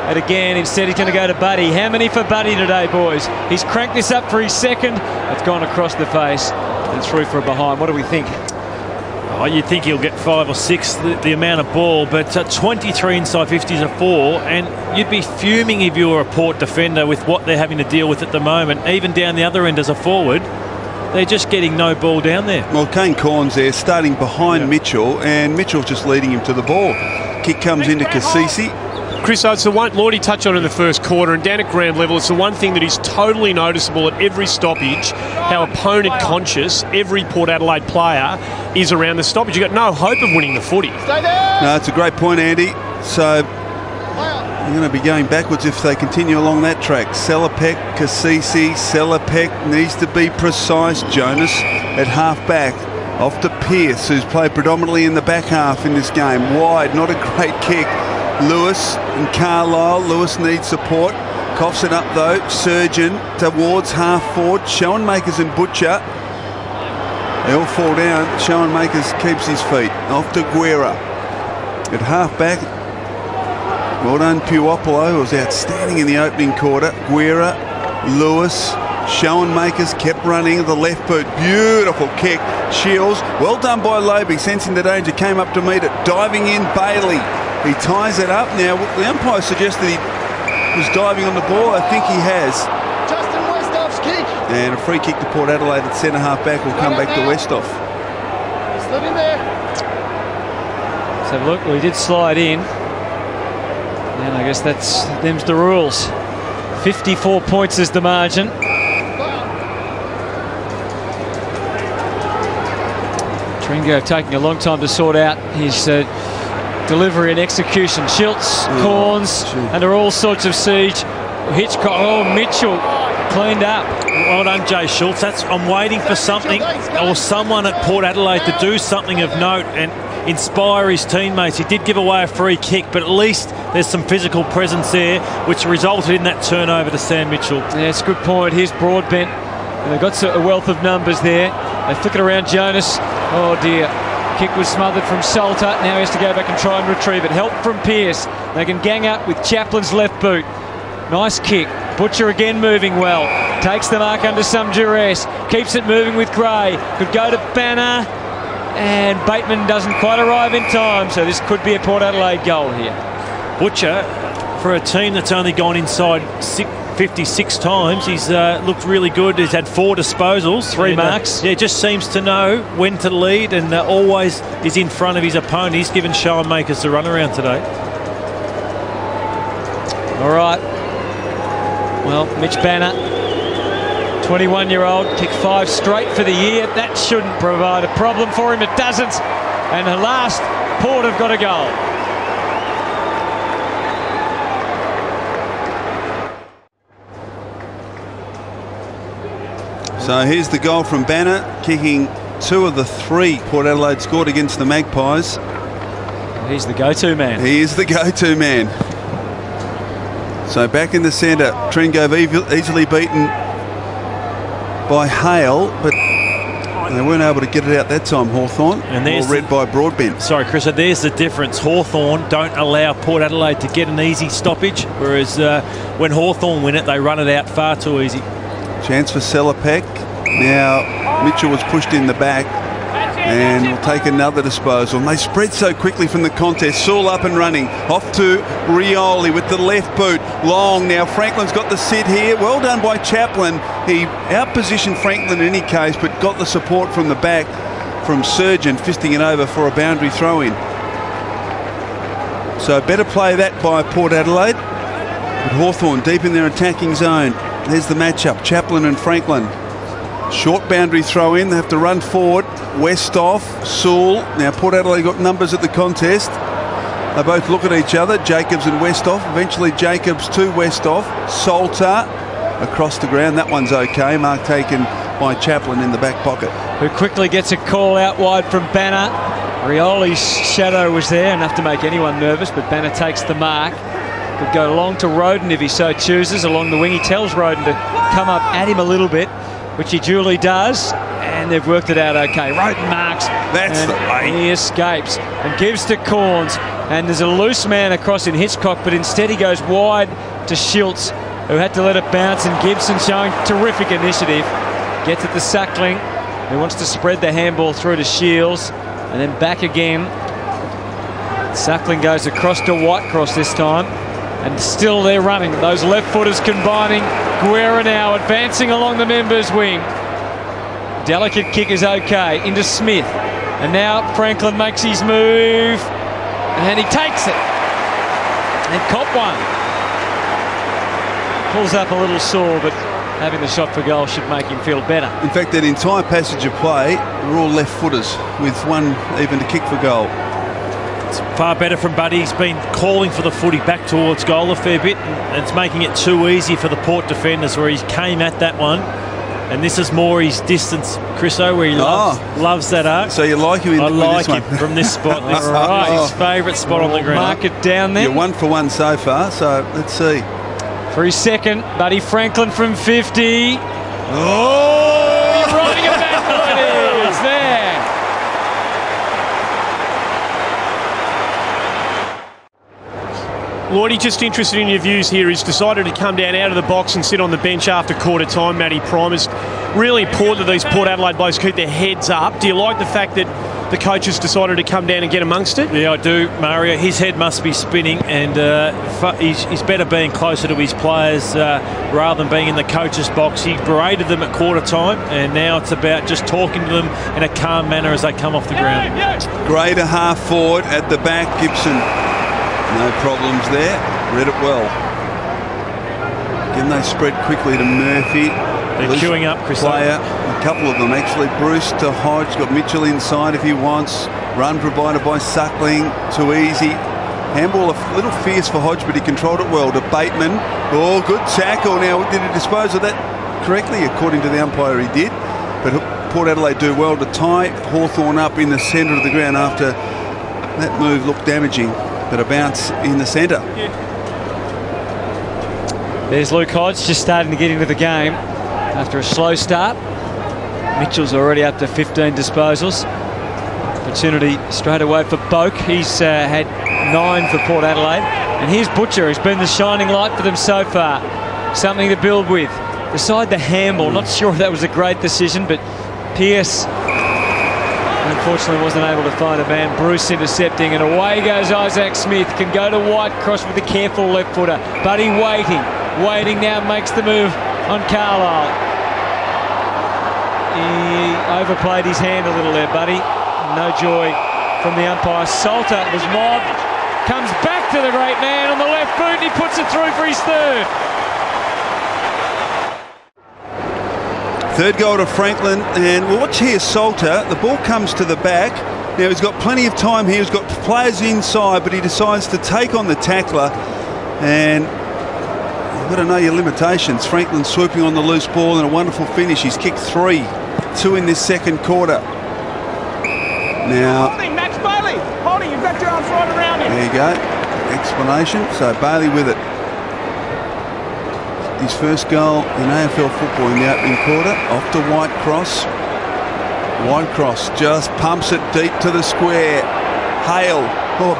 it again. Instead, he's going to go to Buddy. How many for Buddy today, boys? He's cranked this up for his second. It's gone across the face and through for a behind. What do we think? Oh, you'd think he'll get 5 or 6, the amount of ball, but 23 inside 50 is a 4, and you'd be fuming if you were a Port defender with what they're having to deal with at the moment. Even down the other end as a forward, they're just getting no ball down there. Well, Kane Corns there starting behind Mitchell, and Mitchell's just leading him to the ball. Kick comes into Cassisi. Chris, it's the one Lordy touched on in the first quarter, and down at ground level, it's the one thing that is totally noticeable at every stoppage, how opponent conscious every Port Adelaide player is around the stoppage. You've got no hope of winning the footy. No, it's a great point, Andy. So you're going to be going backwards if they continue along that track. Selapek, Cassisi, Selapek needs to be precise. Jonas at half back. Off to Pearce, who's played predominantly in the back half in this game. Wide, not a great kick. Lewis and Carlisle. Lewis needs support. Coughs it up though. Surgeon towards half forward. Schoenmakers and Butcher. They all fall down. Schoenmakers keeps his feet. Off to Guerra. At half back. Well done, Puopolo, who was outstanding in the opening quarter. Guerra, Lewis, Schoenmakers kept running the left boot. Beautiful kick. Shields. Well done by Lobe. Sensing the danger. Came up to meet it. Diving in Bailey. He ties it up now. The umpire suggested he was diving on the ball. I think he has. Justin Westhoff's kick. And a free kick to Port Adelaide at centre half back will come back to Westhoff. Slid in there. So look, we did slide in. And I guess them's the rules. 54 points is the margin. Tringo taking a long time to sort out his delivery and execution. Schiltz, Corns, under all sorts of siege. Hitchcock, Mitchell cleaned up. Well done, Jay Schultz. I'm waiting for something or someone at Port Adelaide to do something of note and inspire his teammates. He did give away a free kick, but at least there's some physical presence there, which resulted in that turnover to Sam Mitchell. Yeah, it's a good point. Here's Broadbent. And they've got a wealth of numbers there. They flick it around Jonas. Oh dear. Kick was smothered from Salter. Now he has to go back and try and retrieve it. Help from Pearce. They can gang up with Chaplin's left boot. Nice kick. Butcher again moving well. Takes the mark under some duress. Keeps it moving with Gray. Could go to Banner. And Bateman doesn't quite arrive in time. So this could be a Port Adelaide goal here. Butcher, for a team that's only gone inside 56 times, he's looked really good. He's had 4 disposals. 3 marks. Yeah, just seems to know when to lead and always is in front of his opponent. He's given Schoenmakers the runaround today. All right. Well, Mitch Banner, 21-year-old, kicked 5 straight for the year. That shouldn't provide a problem for him. It doesn't. And at last, Port have got a goal. So here's the goal from Banner, kicking 2 of the 3 Port Adelaide scored against the Magpies. He's the go-to man. He is the go-to man. So back in the centre, Trengove easily beaten by Hale, but they weren't able to get it out that time, Hawthorn. And there's read by Broadbent. Sorry, Chris, so there's the difference. Hawthorn don't allow Port Adelaide to get an easy stoppage, whereas when Hawthorn win it, they run it out far too easy. Chance for Selapek. Now Mitchell was pushed in the back and will take another disposal. And they spread so quickly from the contest. Sewell up and running. Off to Rioli with the left boot. Long now. Franklin's got the sit here. Well done by Chaplin. He outpositioned Franklin in any case, but got the support from the back from Surgeon, fisting it over for a boundary throw-in. So better play that by Port Adelaide. But Hawthorn deep in their attacking zone. There's the matchup. Chaplin and Franklin. Short boundary throw in. They have to run forward. Westhoff, Sewell. Now Port Adelaide got numbers at the contest. They both look at each other. Jacobs and Westhoff. Eventually Jacobs to Westhoff. Salter across the ground. That one's okay. Mark taken by Chaplin in the back pocket. Who quickly gets a call out wide from Banner. Rioli's shadow was there, enough to make anyone nervous, but Banner takes the mark. Could go long to Roden if he so chooses. Along the wing, he tells Roden to come up at him a little bit, which he duly does, and they've worked it out okay. Roden marks. That's the way. He escapes and gives to Corns, and there's a loose man across in Hitchcock, but instead he goes wide to Schultz, who had to let it bounce, and Gibson showing terrific initiative. Gets it to Suckling, who wants to spread the handball through to Shields, and then back again. Suckling goes across to Whitecross this time, and still they're running. Those left footers combining. Guerra now advancing along the members' wing. Delicate kick is okay. Into Smith. And now Franklin makes his move. And he takes it. And cop one. Pulls up a little sore, but having the shot for goal should make him feel better. In fact, that entire passage of play were all left footers, with one even to kick for goal. It's far better from Buddy. He's been calling for the footy back towards goal a fair bit, and it's making it too easy for the Port defenders, where he came at that one. And this is more his distance, Chriso, where he loves that arc. So you like him in I like this him one. from this spot. This is his favourite spot on the ground. Mark it down there. You're 1 for 1 so far, so let's see. For his second, Buddy Franklin from 50. Oh! You're riding it back, it is there. Lloydie, just interested in your views here. He's decided to come down out of the box and sit on the bench after quarter time. Matty Prime, is really important that these Port Adelaide boys keep their heads up. Do you like the fact that the coach has decided to come down and get amongst it? Yeah, I do, Mario. His head must be spinning, and he's better being closer to his players rather than being in the coach's box. He berated them at quarter time, and now it's about just talking to them in a calm manner as they come off the ground. Greater half forward at the back, Gibson. No problems there. Read it well. Again, they spread quickly to Murphy. They're queuing up, Chris. Player, a couple of them actually. Bruce to Hodge, got Mitchell inside if he wants. Run provided by Suckling, too easy. Handball a little fierce for Hodge, but he controlled it well to Bateman. Oh, good tackle. Now, did he dispose of that correctly? According to the umpire, he did. But Port Adelaide do well to tie Hawthorn up in the centre of the ground after that move looked damaging. But a bounce in the centre. There's Luke Hodge just starting to get into the game after a slow start. Mitchell's already up to 15 disposals. Opportunity straight away for Boak. He's had 9 for Port Adelaide. And here's Butcher, who's been the shining light for them so far. Something to build with. Beside the handball, not sure if that was a great decision, but Pearce unfortunately wasn't able to find a man. Bruce intercepting, and away goes Isaac Smith. Can go to Whitecross with a careful left footer. Buddy waiting now, makes the move on Carlisle. He overplayed his hand a little there, Buddy. No joy from the umpire. Salter was mobbed, comes back to the great man on the left boot, and he puts it through for his third. Third goal to Franklin, and watch here Salter. The ball comes to the back. Now he's got plenty of time here. He's got players inside, but he decides to take on the tackler. And you've got to know your limitations. Franklin swooping on the loose ball and a wonderful finish. He's kicked 3, 2 in this second quarter. Now, Holding, Max Bailey. Holding, you've got your arms right around him. there you go. Explanation. So Bailey with it. His first goal in AFL football in the opening quarter. Off to Whitecross. Whitecross just pumps it deep to the square. Hale. Oh,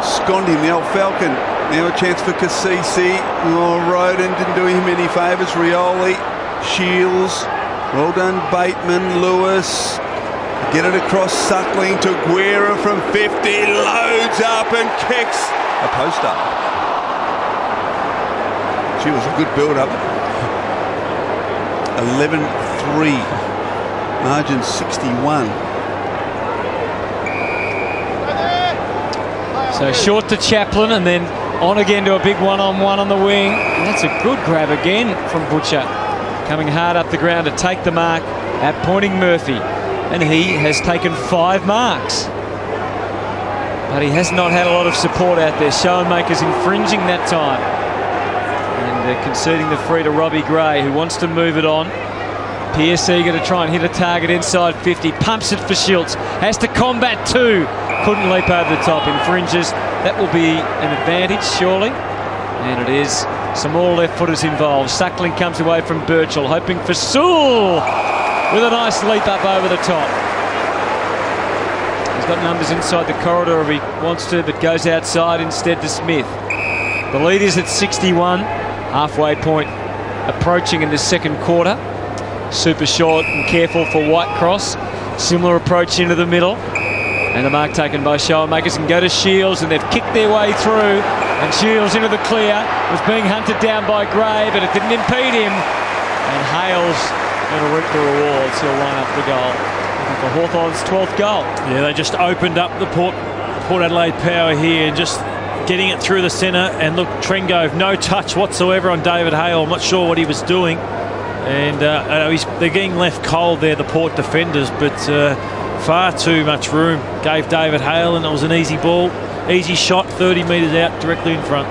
sconned him, the old Falcon. Now a chance for Cassisi. Oh, Roden didn't do him any favours. Rioli. Shields. Well done, Bateman. Lewis. Get it across Suckling to Guerra from 50. Loads up and kicks a post up. She was a good build-up. 11-3. Margin 61. So short to Chaplin and then on again to a big one-on-one on the wing. And that's a good grab again from Butcher. Coming hard up the ground to take the mark at Pointing Murphy. And he has taken 5 marks. But he has not had a lot of support out there. Schoenmakers infringing that time. And they're conceding the free to Robbie Gray, who wants to move it on. Pierce eager to try and hit a target inside 50. Pumps it for Schultz. Has to combat 2. Couldn't leap over the top. Infringes. That will be an advantage, surely. And it is. Some more left footers involved. Suckling comes away from Birchall, hoping for Sewell with a nice leap up over the top. He's got numbers inside the corridor if he wants to, but goes outside instead to Smith. The lead is at 61. Halfway point approaching in the second quarter. Super short and careful for Whitecross. Similar approach into the middle. And the mark taken by Schoenmakers and go to Shields, and they've kicked their way through. And Shields into the clear. Was being hunted down by Gray, but it didn't impede him. And Hale's going to reap the rewards. He'll line up the goal. Looking for Hawthorn's 12th goal. Yeah, they just opened up the Port Adelaide power here and just getting it through the centre. And look, Trengove, no touch whatsoever on David Hale. I'm not sure what he was doing. And they're getting left cold there, the Port defenders, but far too much room gave David Hale, and it was an easy ball. Easy shot, 30 metres out, directly in front.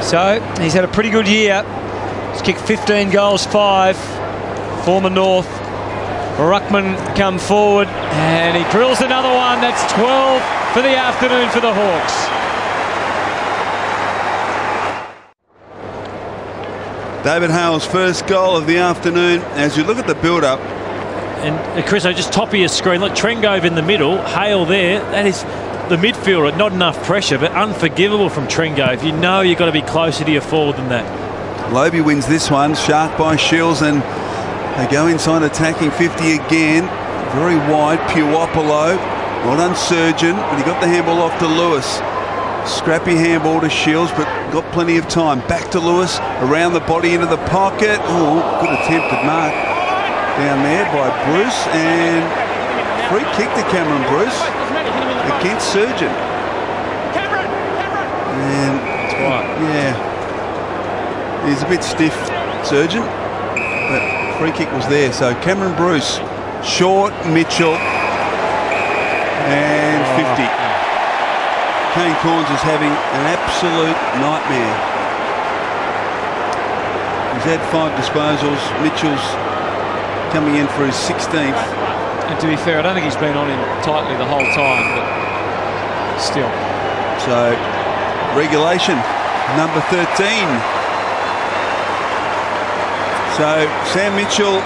So, he's had a pretty good year. He's kicked 15 goals, 5. Former North. Ruckman come forward, and he drills another one. That's 12 for the afternoon for the Hawks. David Hale's first goal of the afternoon. As you look at the build-up. And Chris, just top of your screen, look, Trengove in the middle, Hale there. That is the midfielder, not enough pressure, but unforgivable from Trengove. You know you've got to be closer to your forward than that. Lobe wins this one, shark by Shields, and they go inside attacking 50 again. Very wide, Puopolo. Well done, Surgeon, but he got the handball off to Lewis. Scrappy handball to Shields, but got plenty of time. Back to Lewis, around the body into the pocket. Oh, good attempted mark down there by Bruce, and free kick to Cameron Bruce against Surgeon. And yeah, he's a bit stiff, Surgeon, but free kick was there. So Cameron Bruce, short, Mitchell, and 50. Kane Corns is having an absolute nightmare. He's had 5 disposals. Mitchell's coming in for his 16th. And to be fair, I don't think he's been on him tightly the whole time, but still. So, regulation, number 13. So, Sam Mitchell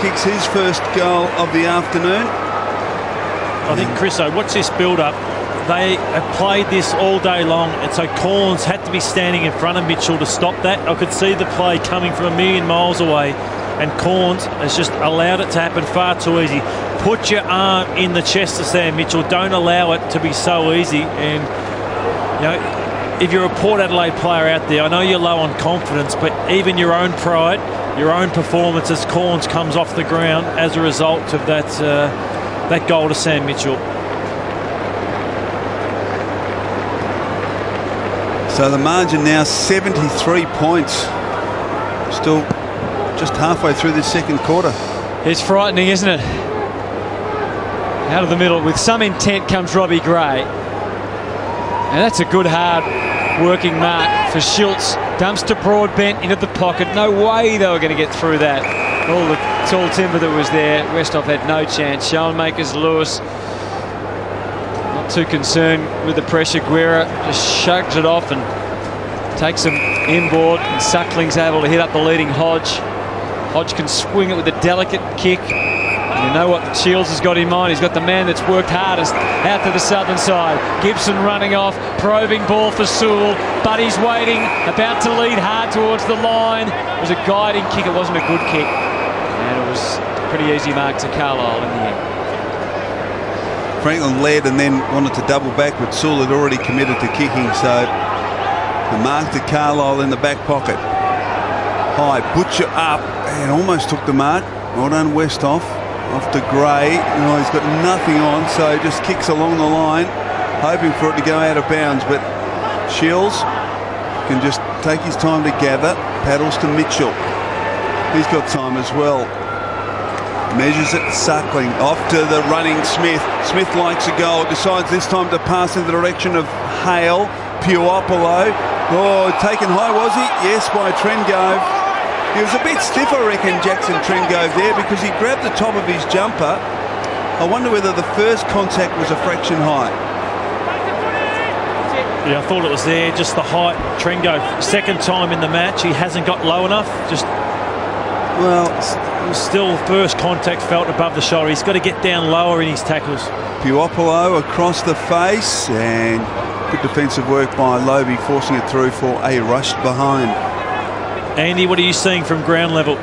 kicks his first goal of the afternoon. I think, Chris, what's this build-up? They have played this all day long, and so Corns had to be standing in front of Mitchell to stop that. I could see the play coming from a million miles away, and Corns has just allowed it to happen far too easy. Put your arm in the chest of Sam Mitchell. Don't allow it to be so easy. And, you know, if you're a Port Adelaide player out there, I know you're low on confidence, but even your own pride, your own performance as Corns comes off the ground as a result of that, that goal to Sam Mitchell. So the margin now 73 points. Still just halfway through this second quarter. It's frightening, isn't it? Out of the middle with some intent comes Robbie Gray. And that's a good hard working mark for Schultz. Dumps to Broadbent into the pocket. No way they were going to get through that. All the tall timber that was there. Westhoff had no chance. Schoenmakers, Lewis, not too concerned with the pressure. Guerra just shrugs it off and takes him inboard, and Suckling's able to hit up the leading Hodge. Hodge can swing it with a delicate kick. And you know what Shields has got in mind. He's got the man that's worked hardest out to the southern side. Gibson running off, probing ball for Sewell. Buddy's waiting, about to lead hard towards the line. It was a guiding kick, it wasn't a good kick. And it was a pretty easy mark to Carlisle in the end. Franklin led and then wanted to double back, but Sewell had already committed to kicking, so the mark to Carlisle in the back pocket. High, Butcher up, and almost took the mark. Well done, Westhoff. Off to Gray. Oh, he's got nothing on, so just kicks along the line, hoping for it to go out of bounds. But Shields can just take his time to gather. Paddles to Mitchell. He's got time as well. Measures it, Suckling. Off to the running Smith. Smith likes a goal. Decides this time to pass in the direction of Hale. Puopolo. Oh, taken high, was he? Yes, by Trengove. He was a bit stiff, I reckon, Jackson Trengove there, because he grabbed the top of his jumper. I wonder whether the first contact was a fraction high. Yeah, I thought it was there, just the height. Trengove, second time in the match, he hasn't got low enough. Just, well, still first contact felt above the shoulder. He's got to get down lower in his tackles. Puopolo across the face, and good defensive work by Lobey, forcing it through for a rushed behind. Andy, what are you seeing from ground level?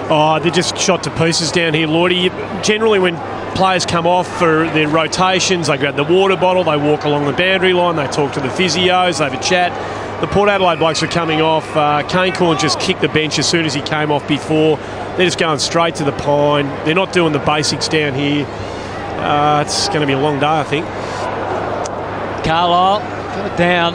Oh, they're just shot to pieces down here, Lordy. Generally, when players come off for their rotations, they grab the water bottle, they walk along the boundary line, they talk to the physios, they have a chat. The Port Adelaide blokes are coming off. Kane Corn just kicked the bench as soon as he came off before. They're just going straight to the pine. They're not doing the basics down here. It's going to be a long day, I think. Carlisle got it down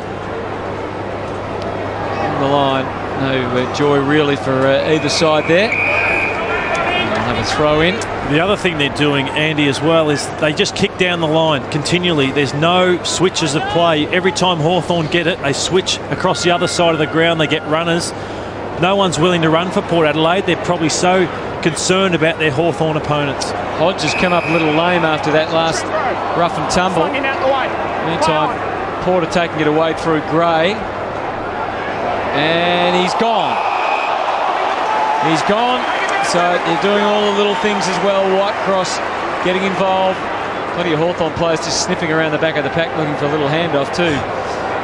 on the line. No joy really for either side there. They'll have a throw in. The other thing they're doing, Andy, as well, is they just kick down the line continually. There's no switches of play. Every time Hawthorn get it, they switch across the other side of the ground. They get runners. No one's willing to run for Port Adelaide. They're probably so concerned about their Hawthorn opponents. Hodge has come up a little lame after that last rough and tumble. Meantime, Porter taking it away through Gray. And he's gone. He's gone. So they're doing all the little things as well. Whitecross getting involved. Plenty of Hawthorn players just sniffing around the back of the pack looking for a little handoff too.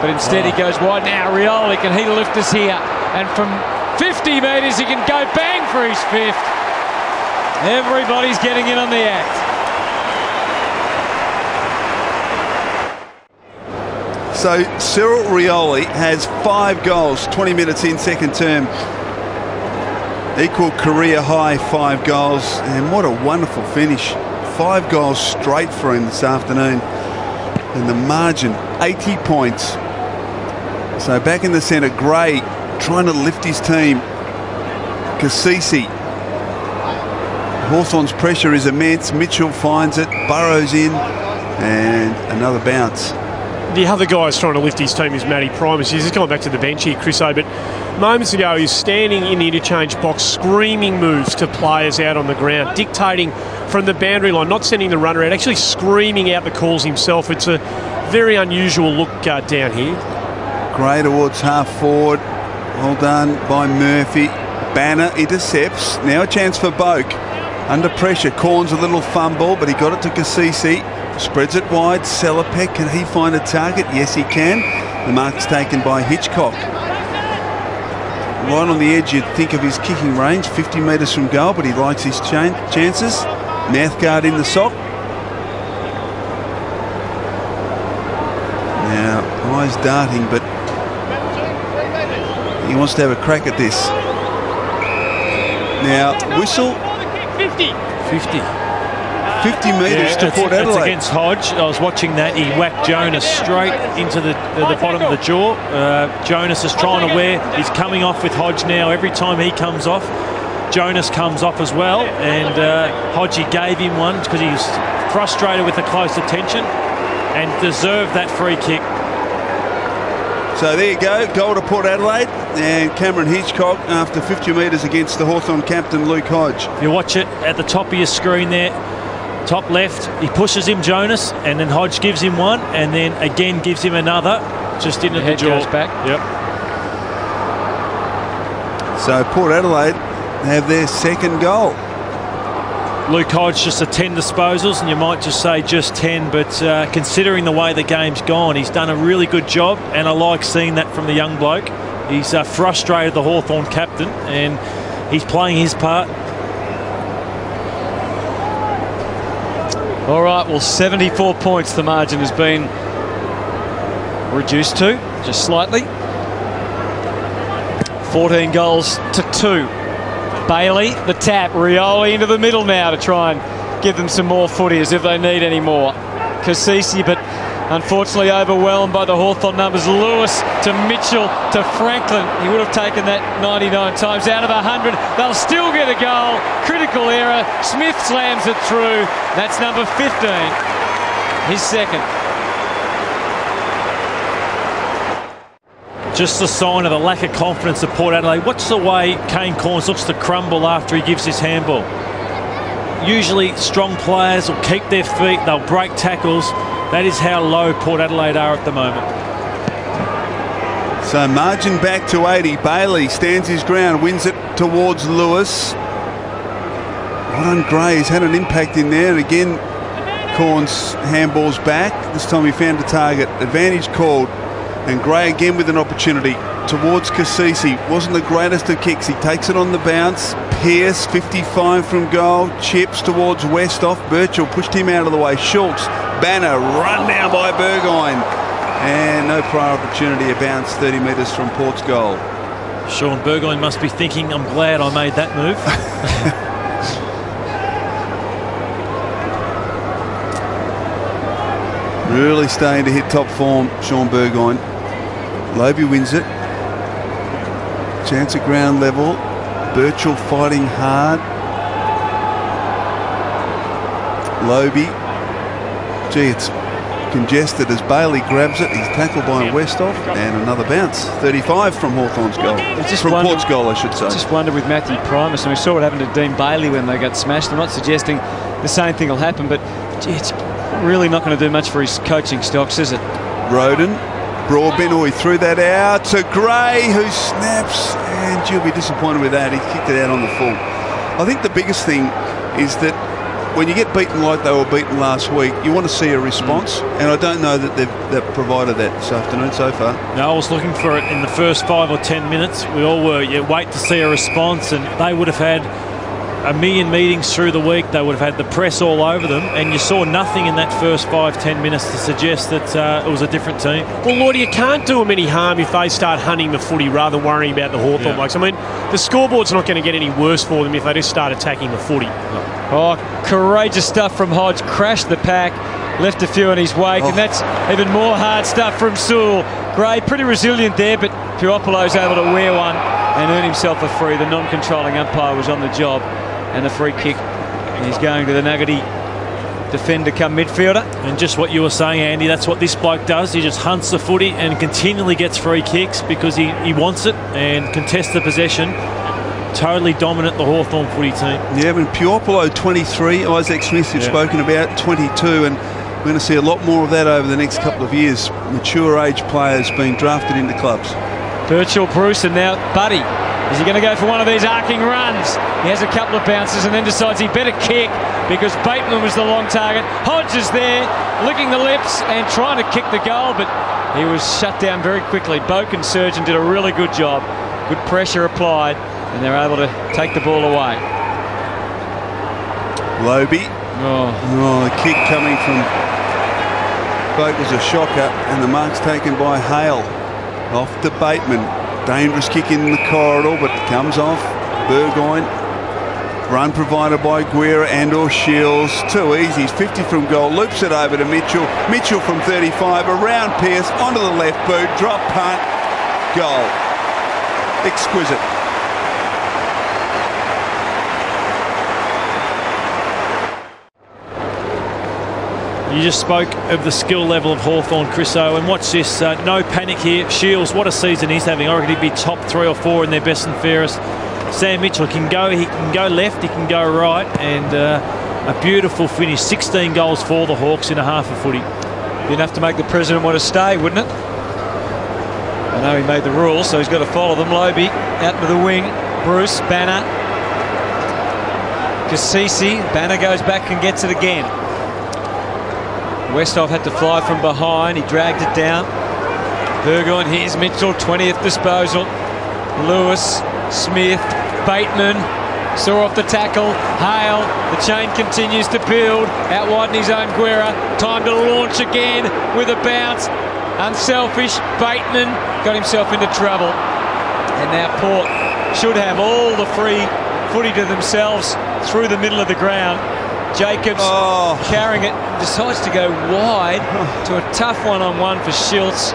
But instead he goes wide. Now Rioli, can he lift us here? And from 50 metres he can go bang for his fifth. Everybody's getting in on the act. So Cyril Rioli has 5 goals, 20 minutes in second term. Equal career high 5 goals, and what a wonderful finish. 5 goals straight for him this afternoon. And the margin, 80 points. So back in the centre, Gray trying to lift his team. Kasisi. Hawthorn's pressure is immense. Mitchell finds it, burrows in, and another bounce. The other guy's trying to lift his team is Matty Primus. He's just gone back to the bench here, Chris O. But moments ago, he was standing in the interchange box, screaming moves to players out on the ground, dictating from the boundary line, not sending the runner out, actually screaming out the calls himself. It's a very unusual look down here. Gray towards half forward. Well done by Murphy. Banner intercepts. Now a chance for Boak. Under pressure, Corns a little fumble, but he got it to Kasisi. Spreads it wide. Sellepek, can he find a target? Yes, he can. The mark's taken by Hitchcock. Right on the edge, you'd think of his kicking range, 50 metres from goal, but he likes his chances. Mouthguard in the sock. Now, eyes darting, but he wants to have a crack at this. Now, whistle. 50 metres to Port Adelaide. It's against Hodge. I was watching that. He whacked Jonas straight into the bottom of the jaw. Jonas is trying to wear. He's coming off with Hodge now. Every time he comes off, Jonas comes off as well. And Hodge gave him one because he was frustrated with the close attention and deserved that free kick. So there you go, goal to Port Adelaide, and Cameron Hitchcock after 50 metres against the Hawthorn captain Luke Hodge. You watch it at the top of your screen there, top left, he pushes him, Jonas, and then Hodge gives him one, and then again gives him another, just into the jaw. Goes back. Yep. So Port Adelaide have their second goal. Luke Hodge just 10 disposals, and you might just say just 10, but considering the way the game's gone, he's done a really good job, and I like seeing that from the young bloke. He's frustrated the Hawthorn captain, and he's playing his part. All right, well, 74 points the margin has been reduced to, just slightly. 14 goals to 2. Bailey, the tap, Rioli into the middle now to try and give them some more footy as if they need any more. Kasisi, but unfortunately overwhelmed by the Hawthorn numbers. Lewis to Mitchell to Franklin. He would have taken that 99 times out of 100. They'll still get a goal. Critical error. Smith slams it through. That's number 15. His second. Just a sign of the lack of confidence of Port Adelaide. Watch the way Kane Cornes looks to crumble after he gives his handball. Usually strong players will keep their feet, they'll break tackles. That is how low Port Adelaide are at the moment. So margin back to 80. Bailey stands his ground, wins it towards Lewis. Well done, Gray. He's had an impact in there. And again, Cornes handballs back. This time he found a target. Advantage called. And Gray again with an opportunity towards Kasisi. Wasn't the greatest of kicks. He takes it on the bounce. Pearce, 55 from goal. Chips towards Westhoff. Birchall pushed him out of the way. Schultz, Banner, run down by Burgoyne. And no prior opportunity. A bounce 30 metres from Port's goal. Sean Burgoyne must be thinking, I'm glad I made that move. Really starting to hit top form, Sean Burgoyne. Lobie wins it. Chance at ground level. Birchall fighting hard. Lobie. Gee, it's congested as Bailey grabs it. He's tackled by Westhoff. And another bounce. 35 from Hawthorn's goal. From Port's goal, I should say. I just wonder with Matthew Primus, and we saw what happened to Dean Bailey when they got smashed. I'm not suggesting the same thing will happen, but gee, it's really not going to do much for his coaching stocks, is it? Roden. Broadbent, he threw that out to Gray, who snaps, and you'll be disappointed with that. He kicked it out on the full. I think the biggest thing is that when you get beaten like they were beaten last week, you want to see a response, and I don't know that they've provided that this afternoon so far. No, I was looking for it in the first 5 or 10 minutes. We all were. You wait to see a response, and they would have had a million meetings through the week. They would have had the press all over them, and you saw nothing in that first 5-10 minutes to suggest that it was a different team. Well, Lordy, you can't do them any harm if they start hunting the footy rather than worrying about the Hawthorn blokes. I mean, the scoreboard's not going to get any worse for them if they just start attacking the footy. Oh, courageous stuff from Hodge. Crashed the pack, left a few in his wake, and that's even more hard stuff from Sewell. Gray, pretty resilient there, but Puopolo's able to wear one and earn himself a free. The non-controlling umpire was on the job. And the free kick, he's going to the Nuggety defender come midfielder. And just what you were saying, Andy, that's what this bloke does. He just hunts the footy and continually gets free kicks because he wants it and contests the possession. Totally dominant, the Hawthorn footy team. Yeah, but Puopolo 23, Isaac Smith you've spoken about 22, and we're going to see a lot more of that over the next couple of years. Mature age players being drafted into clubs. Birchall, Bruce, and now Buddy. Is he going to go for one of these arcing runs? He has a couple of bounces and then decides he better kick because Bateman was the long target. Hodge is there, licking the lips and trying to kick the goal, but he was shut down very quickly. Boak and Surgeon did a really good job. Good pressure applied, and they're able to take the ball away. Lobie. The kick coming from Boak was a shocker, and the mark's taken by Hale. Off to Bateman. Dangerous kick in the corridor, but it comes off. Burgoyne. Run provided by Guerra and or Shields. Too easy. He's 50 from goal. Loops it over to Mitchell. Mitchell from 35. Around Pearce. Onto the left boot. Drop punt. Goal. Exquisite. You just spoke of the skill level of Hawthorn, Chriso, and watch this. No panic here. Shields, what a season he's having. I reckon he'd be top 3 or 4 in their best and fairest. Sam Mitchell can go. He can go left. He can go right. And a beautiful finish. 16 goals for the Hawks in a half a footy. You'd have to make the president want to stay, wouldn't it? I know he made the rules, so he's got to follow them. Lobie out to the wing. Bruce, Banner. Cassisi. Banner goes back and gets it again. Westhoff had to fly from behind. He dragged it down. Burgoyne, here's Mitchell, 20th disposal. Lewis, Smith, Bateman. Saw off the tackle. Hale, the chain continues to build. Out wide in his own Guerra. Time to launch again with a bounce. Unselfish. Bateman got himself into trouble. And now Port should have all the free footy to themselves through the middle of the ground. Jacobs carrying it, decides to go wide to a tough one-on-one for Schiltz.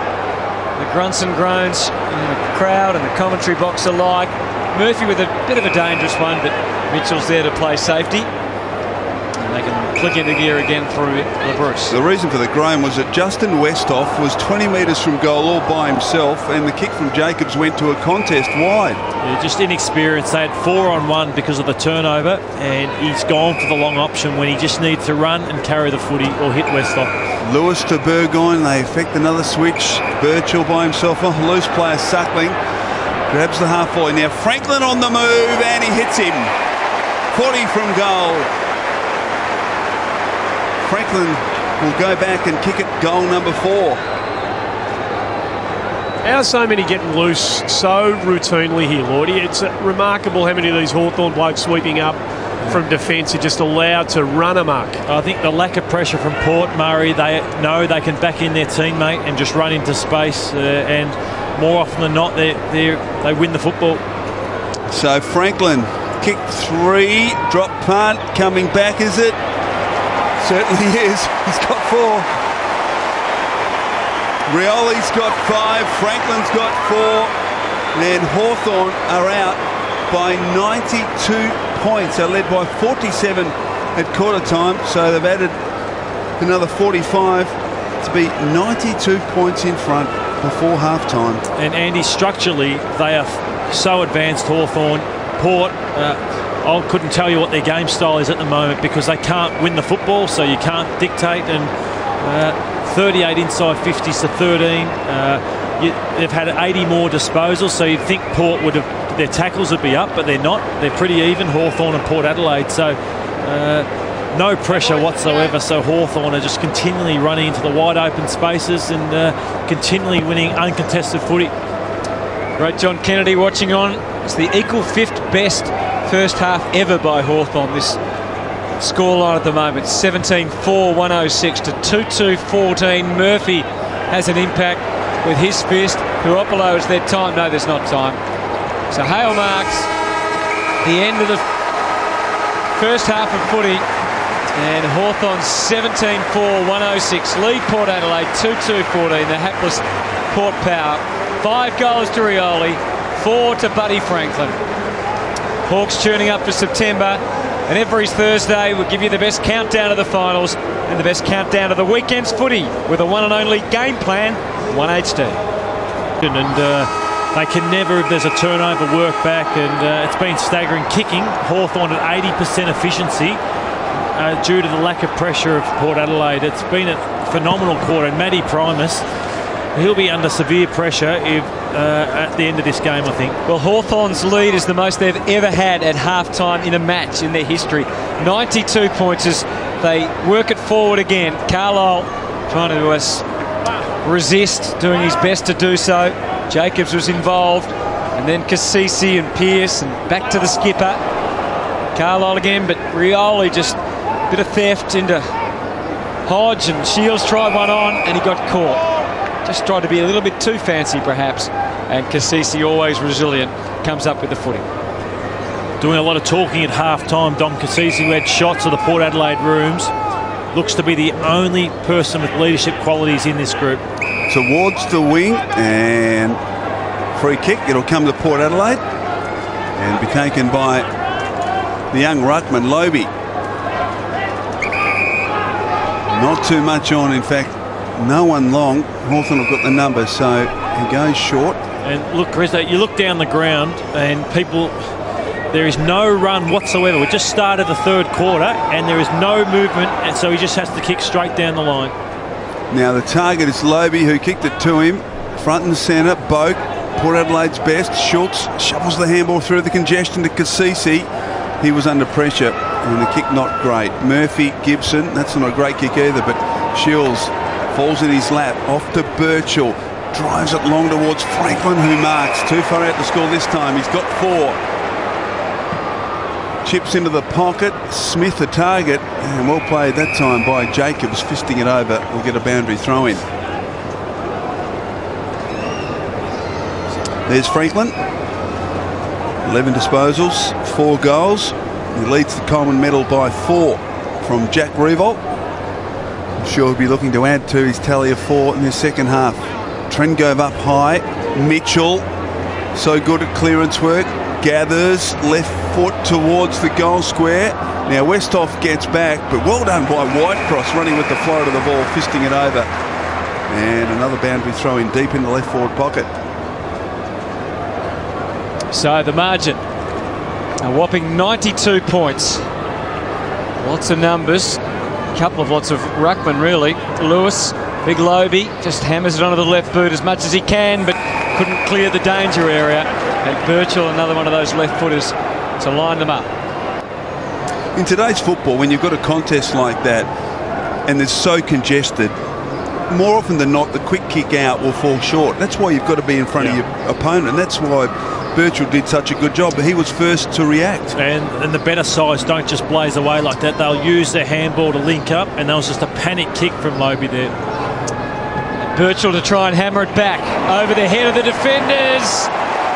The grunts and groans in the crowd and the commentary box alike. Murphy with a bit of a dangerous one, but Mitchell's there to play safety. And they can click into gear again through LaBruce. The reason for the groan was that Justin Westhoff was 20 metres from goal all by himself, and the kick from Jacobs went to a contest wide. Yeah, just inexperienced. They had 4-on-1 because of the turnover, and he's gone for the long option when he just needs to run and carry the footy or hit Westhoff. Lewis to Burgoyne. They effect another switch. Birchall by himself. Oh, loose player Suckling. Grabs the half volley. Now Franklin on the move, and he hits him. 40 from goal. Franklin will go back and kick it goal number 4. How are so many getting loose so routinely here, Lordy? It's remarkable how many of these Hawthorn blokes sweeping up from defence are just allowed to run amok. I think the lack of pressure from Port Murray, they know they can back in their teammate and just run into space, and more often than not they win the football. So Franklin, kick 3, drop punt, coming back, is it? Certainly is. He's got 4. Rioli's got 5. Franklin's got 4. And Hawthorn are out by 92 points. They're led by 47 at quarter time. So they've added another 45 to be 92 points in front before half time. And Andy, structurally, they are so advanced, Hawthorn. Port, I couldn't tell you what their game style is at the moment because they can't win the football, so you can't dictate. And 38 inside 50s to 13. They've had 80 more disposals, so you'd think Port would have, their tackles would be up, but they're not. They're pretty even, Hawthorn and Port Adelaide. So no pressure whatsoever. So Hawthorn are just continually running into the wide open spaces and continually winning uncontested footy. Great John Kennedy watching on. It's the equal 5th best first half ever by Hawthorn. This scoreline at the moment, 17-4, 106 to 2-2-14. Murphy has an impact with his fist. Puopolo, is there time? No, there's not time. So Hale marks the end of the first half of footy. And Hawthorn 17-4, 106. Lead Port Adelaide 2-2-14. The hapless Port Power. 5 goals to Rioli, 4 to Buddy Franklin. Hawks tuning up for September, and every Thursday we'll give you the best countdown of the finals and the best countdown of the weekend's footy with a one and only Game Plan 1HD. And they can never, if there's a turnover, work back, and it's been staggering. Kicking, Hawthorn at 80% efficiency due to the lack of pressure of Port Adelaide. It's been a phenomenal quarter, and Matty Primus, he'll be under severe pressure if at the end of this game, I think. Well, Hawthorn's lead is the most they've ever had at halftime in a match in their history. 92 points as they work it forward again. Carlisle trying to resist, doing his best to do so. Jacobs was involved, and then Cassisi and Pearce, and back to the skipper. Carlisle again, but Rioli just a bit of theft into Hodge, and Shields tried one on, and he got caught. Just tried to be a little bit too fancy, perhaps. And Cassisi, always resilient, comes up with the footing. Doing a lot of talking at half-time, Dom Cassisi, who had shots of the Port Adelaide rooms, looks to be the only person with leadership qualities in this group. Towards the wing, and free kick. It'll come to Port Adelaide and be taken by the young ruckman, Lobie. Not too much on, in fact, no one long. Hawthorn have got the number, so he goes short. And look, Chris, you look down the ground and people, there is no run whatsoever. We just started the third quarter and there is no movement, and so he just has to kick straight down the line. Now the target is Lobey, who kicked it to him. Front and centre, Boak, Port Adelaide's best. Schultz shovels the handball through the congestion to Kasisi. He was under pressure and the kick not great. Murphy, Gibson, that's not a great kick either, but Shields falls in his lap. Off to Birchall. Drives it long towards Franklin, who marks. Too far out to score this time. He's got 4. Chips into the pocket. Smith the target. And well played that time by Jacobs. Fisting it over. We'll get a boundary throw in. There's Franklin. 11 disposals, 4 goals. He leads the Coleman medal by 4 from Jack Revolt. I'm sure he'll be looking to add to his tally of 4 in the second half. Trengove up high. Mitchell, so good at clearance work. Gathers left foot towards the goal square. Now Westhoff gets back, but well done by Whitecross, running with the float of the ball, fisting it over. And another boundary throw in deep in the left forward pocket. So the margin, a whopping 92 points. Lots of numbers. A couple of lots of ruckman, really. Lewis, Big Lobey, just hammers it onto the left boot as much as he can, but couldn't clear the danger area. And Birchall, another one of those left footers to line them up. In today's football, when you've got a contest like that and it's so congested, more often than not, the quick kick out will fall short. That's why you've got to be in front of your opponent. And that's why Birchall did such a good job, but he was first to react. And the better sides don't just blaze away like that. They'll use their handball to link up, and that was just a panic kick from Lobey there. Birchall to try and hammer it back over the head of the defenders. I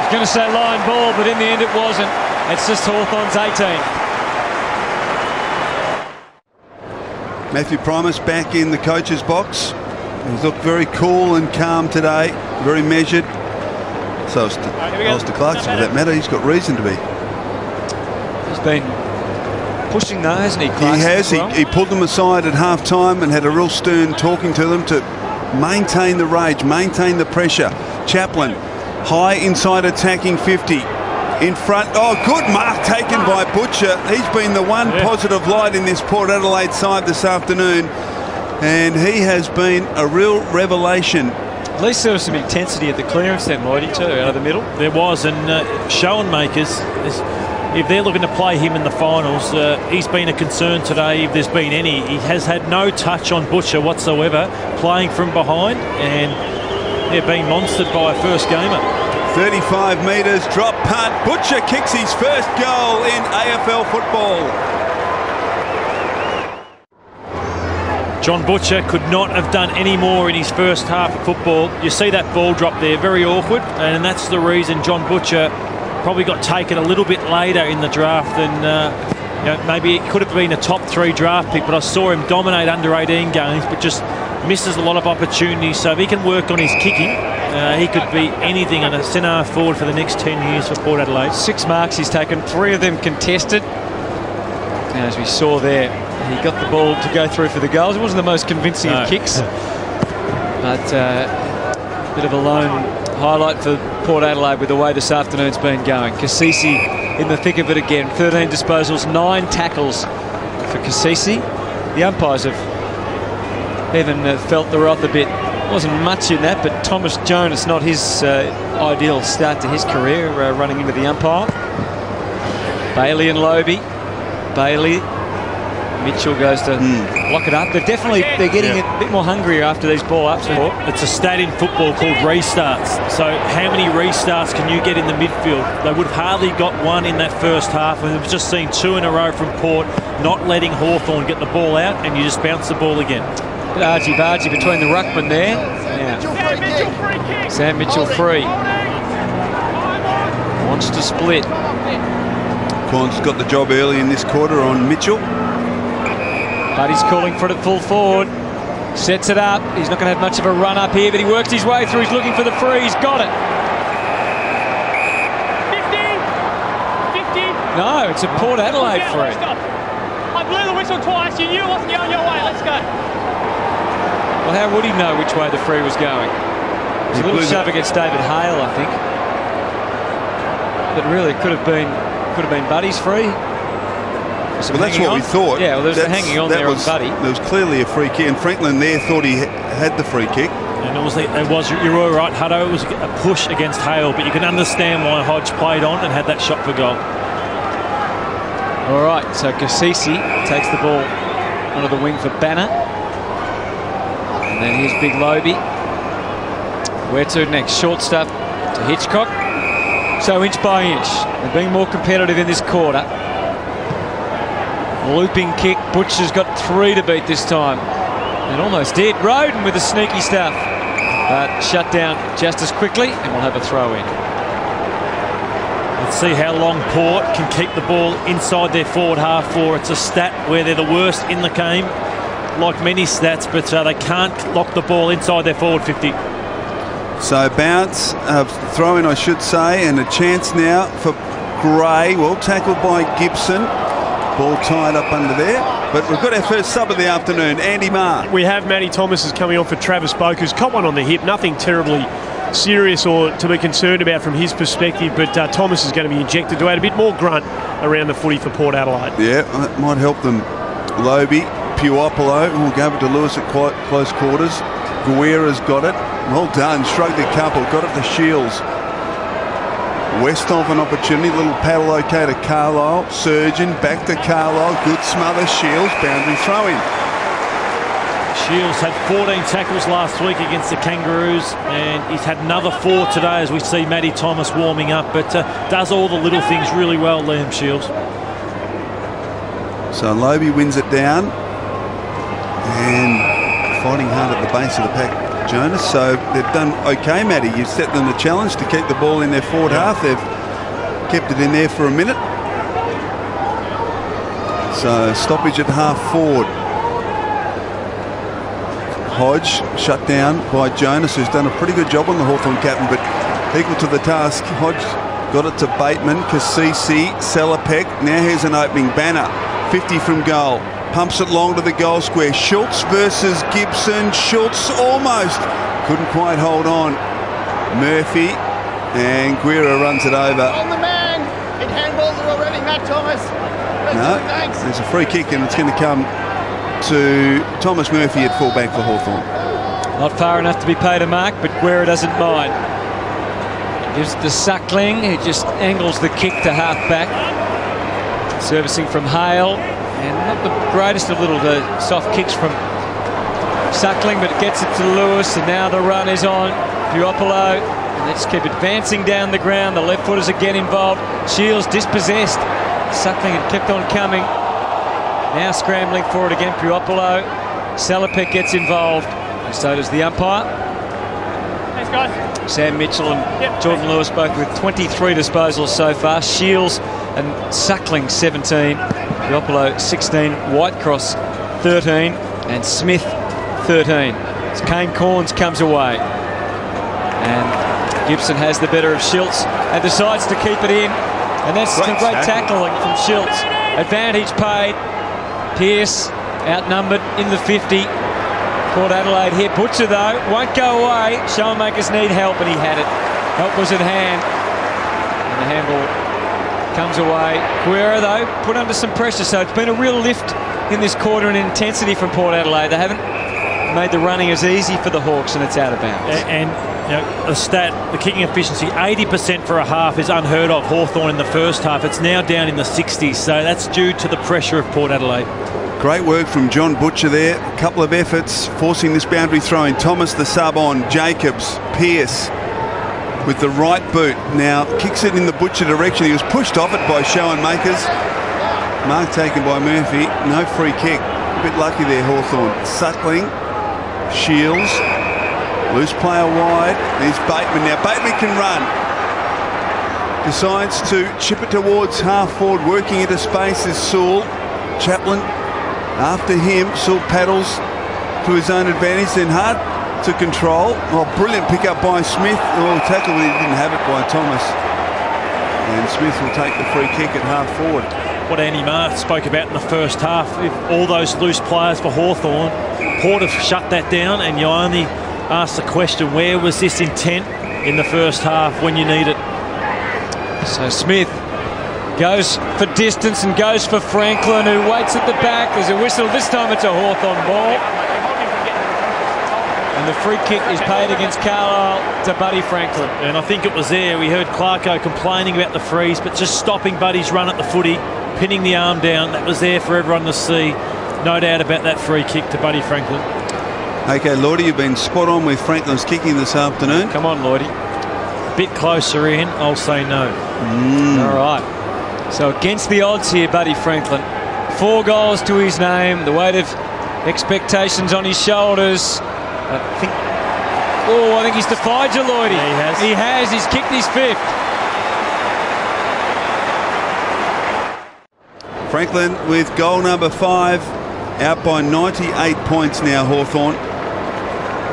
was going to say line ball, but in the end it wasn't. It's just Hawthorn's 18. Matthew Primus back in the coach's box. He's looked very cool and calm today, very measured. So is Alistair Clarkson, for that matter. He's got reason to be. He's been pushing though, hasn't he, Clarkson? He has. Well? He pulled them aside at half-time and had a real stern talking to them to maintain the rage, maintain the pressure. Chaplin, high inside attacking 50. In front, oh, good mark taken by Butcher. He's been the one positive light in this Port Adelaide side this afternoon, and he has been a real revelation. At least there was some intensity at the clearance then, Lloydie, too, out of the middle. There was, and Schoenmakers, if they're looking to play him in the finals, he's been a concern today if there's been any. He has had no touch on Butcher whatsoever, playing from behind, and being monstered by a first gamer. 35 metres, drop punt. Butcher kicks his first goal in AFL football. John Butcher could not have done any more in his first half of football. You see that ball drop there, very awkward, and that's the reason John Butcher probably got taken a little bit later in the draft than maybe it could have been a top 3 draft pick, but I saw him dominate under 18 games, but just misses a lot of opportunities. So if he can work on his kicking, he could be anything on a centre forward for the next 10 years for Port Adelaide. 6 marks he's taken, 3 of them contested. And as we saw there, he got the ball to go through for the goals. It wasn't the most convincing of kicks, but a bit of a lone highlight for Port Adelaide with the way this afternoon's been going. Kasisi in the thick of it again. 13 disposals, 9 tackles for Kasisi. The umpires have even felt the wrath a bit. Wasn't much in that, but Thomas Jonas, not his ideal start to his career, running into the umpire. Bailey and Lobey. Bailey. Mitchell goes to lock it up. They're getting a bit more hungrier after these ball ups. It's a stat in football called restarts. So how many restarts can you get in the midfield? They would have hardly got one in that first half, and we've just seen 2 in a row from Port, not letting Hawthorn get the ball out, and you just bounce the ball again. Bit argy-bargy between the ruckman there. Yeah. Sam Mitchell free. Wants to split. Quan's got the job early in this quarter on Mitchell. But he's calling for it at full forward. Sets it up. He's not going to have much of a run up here, but he works his way through. He's looking for the free. He's got it. 50. No, it's a Port Adelaide free. I blew the whistle twice. You knew it wasn't going your way. Let's go. Well, how would he know which way the free was going? It was a little shove against David Hale, I think. But really, could have been Buddy's free. Well, that's what we thought. Yeah, well, there's the hanging on there on Buddy. There was clearly a free kick, and Franklin there thought he had the free kick. And it was you were right, Hutto. It was a push against Hale, but you can understand why Hodge played on and had that shot for goal. All right, so Kasisi takes the ball onto the wing for Banner. And then here's Big Lobie. Where to next? Short stuff to Hitchcock. So inch by inch, they're being more competitive in this quarter. Looping kick, Butcher's got 3 to beat this time. And almost did. Roden with the sneaky stuff. But shut down just as quickly, and we'll have a throw in. Let's see how long Port can keep the ball inside their forward half for. It's a stat where they're the worst in the game, like many stats, but they can't lock the ball inside their forward 50. So bounce, throw in I should say, and a chance now for Gray. Well tackled by Gibson. Ball tied up under there. But we've got our first sub of the afternoon, Andy Marr. We have Matty Thomas is coming on for Travis Boak, who's caught one on the hip. Nothing terribly serious or to be concerned about from his perspective, but Thomas is going to be injected to add a bit more grunt around the footy for Port Adelaide. Yeah, that might help them. Lobie, Puopolo, will go over to Lewis at quite close quarters. Guerra's got it. Well done, shrugged a couple, got it to Shields. Westhoff an opportunity, little paddle okay to Carlisle. Surgeon, back to Carlisle, good smother, Shields, boundary throw in. Shields had 14 tackles last week against the Kangaroos, and he's had another 4 today as we see Matty Thomas warming up, but does all the little things really well, Liam Shields. So Lobie wins it down, and fighting hard at the base of the pack, Jonas. So they've done okay, Matty. You've set them the challenge to keep the ball in their forward half. They've kept it in there for a minute. So stoppage at half forward. Hodge shut down by Jonas, who's done a pretty good job on the Hawthorn captain, but equal to the task. Hodge got it to Bateman, Kasisi, Salopek. Now here's an opening. Banner, 50 from goal. Pumps it long to the goal square. Schultz versus Gibson. Schultz almost couldn't quite hold on. Murphy, and Guerra runs it over. On the man. It handballs it already, Matt Thomas. No, there's a free kick, and it's going to come to Thomas Murphy at fullback for Hawthorn. Not far enough to be paid a mark, but Guerra doesn't mind. Gives it to Suckling, who just angles the kick to half back. Servicing from Hale. And not the greatest of little soft kicks from Suckling, but it gets it to Lewis, and now the run is on Puopolo. And let's keep advancing down the ground. The left footers again involved. Shields dispossessed. Suckling had kept on coming. Now scrambling for it again, Puopolo. Salopek gets involved, and so does the umpire. Thanks, guys. Sam Mitchell and Jordan Lewis both with 23 disposals so far. Shields and Suckling 17. Puopolo 16, Whitecross 13, and Smith 13. As Kane Corns comes away. And Gibson has the better of Schultz and decides to keep it in. And that's some great tackling from Schultz. Advantage paid. Pearce outnumbered in the 50. Port Adelaide here. Butcher though won't go away. Showmakers need help, and he had it. Help was at hand. And the handball comes away. Guerra though put under some pressure, so it's been a real lift in this quarter in intensity from Port Adelaide. They haven't made the running as easy for the Hawks, and it's out of bounds. And you know, a stat, the kicking efficiency, 80% for a half is unheard of. Hawthorn in the first half, it's now down in the 60s, so that's due to the pressure of Port Adelaide. Great work from John Butcher there. A couple of efforts forcing this boundary throw in. Thomas the sub on. Jacobs, Pearce with the right boot. Now kicks it in the Butcher direction. He was pushed off it by Schoenmakers. Mark taken by Murphy. No free kick. A bit lucky there, Hawthorn. Suckling, Shields, loose player wide. There's Bateman. Now Bateman can run. Decides to chip it towards half forward. Working into space is Sewell. Chaplin after him. Sewell paddles to his own advantage. Then hard to control. Oh, brilliant pick up by Smith. Oh, tackle, but he didn't have it by Thomas. And Smith will take the free kick at half forward. What Andy Marr spoke about in the first half, if all those loose players for Hawthorn Port have shut that down, and you only ask the question, where was this intent in the first half when you need it? So Smith goes for distance and goes for Franklin, who waits at the back. There's a whistle. This time it's a Hawthorn ball. And the free kick is paid against Carlisle to Buddy Franklin. And I think it was there. We heard Clarko complaining about the freeze, but just stopping Buddy's run at the footy, pinning the arm down. That was there for everyone to see. No doubt about that free kick to Buddy Franklin. Okay, Lordy, you've been spot on with Franklin's kicking this afternoon. Come on, Lordy. A bit closer in, I'll say no. All right. So against the odds here, Buddy Franklin. 4 goals to his name. The weight of expectations on his shoulders. I think he's defied you, Lloydie. Yeah, he has. He's kicked his 5th. Franklin with goal number 5, out by 98 points now, Hawthorn.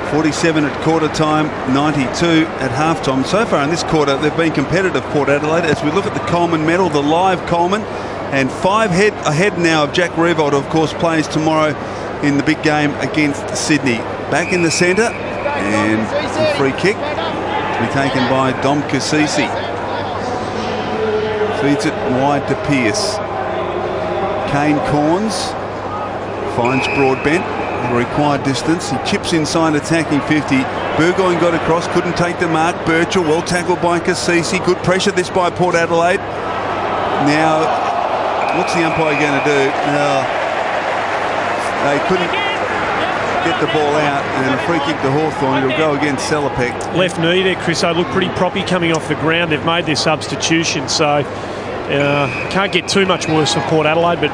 47 at quarter time, 92 at half time. So far in this quarter, they've been competitive, Port Adelaide. As we look at the Coleman medal, the live Coleman, and 5 ahead now of Jack Riewoldt, who of course plays tomorrow in the big game against Sydney. Back in the centre, and a free kick to be taken by Dom Cassisi. Feeds it wide to Pearce. Kane Corns finds Broadbent at a required distance. He chips inside attacking 50. Burgoyne got across, couldn't take the mark. Birchall well tackled by Cassisi. Good pressure this by Port Adelaide. Now, what's the umpire going to do? They couldn't get the ball out, and a free kick to Hawthorn. It'll go against Selipek. Left knee there, Chris. They look pretty proppy coming off the ground. They've made their substitution, so can't get too much worse for Port Adelaide, but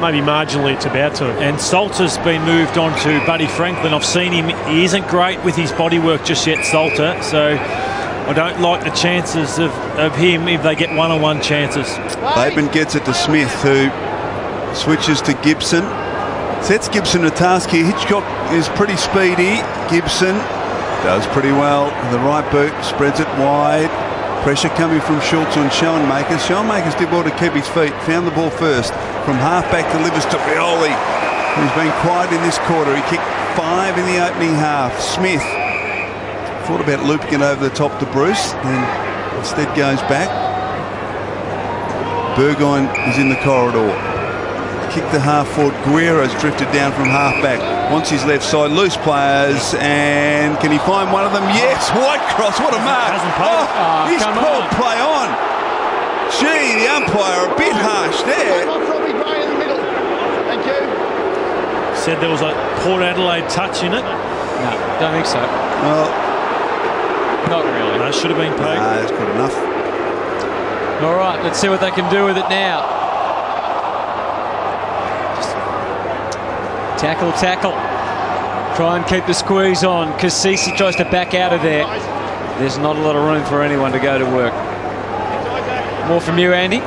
maybe marginally it's about to. And Salter's been moved on to Buddy Franklin. I've seen him. He isn't great with his body work just yet, Salter, so I don't like the chances of him if they get one-on-one chances. Bateman gets it to Smith, who switches to Gibson. Sets Gibson a task here. Hitchcock is pretty speedy. Gibson does pretty well. The right boot spreads it wide. Pressure coming from Schultz and Schoenmakers. Schoenmakers did well to keep his feet. Found the ball first. From half-back delivers to Rioli, who's been quiet in this quarter. He kicked 5 in the opening half. Smith thought about looping it over the top to Bruce, and instead goes back. Burgoyne is in the corridor. Kick the half forward. Guerrero's drifted down from half-back. Wants his left side. Loose players, and can he find one of them? Yes! Whitecross, what a mark! He's called play on. Gee, the umpire a bit harsh there. Said there was a Port Adelaide touch in it. No, don't think so. Well, not really. No, should have been paid. Nah, that's good enough. All right, let's see what they can do with it now. Tackle. Try and keep the squeeze on. Cassisi tries to back out of there. There's not a lot of room for anyone to go to work. More from you, Andy?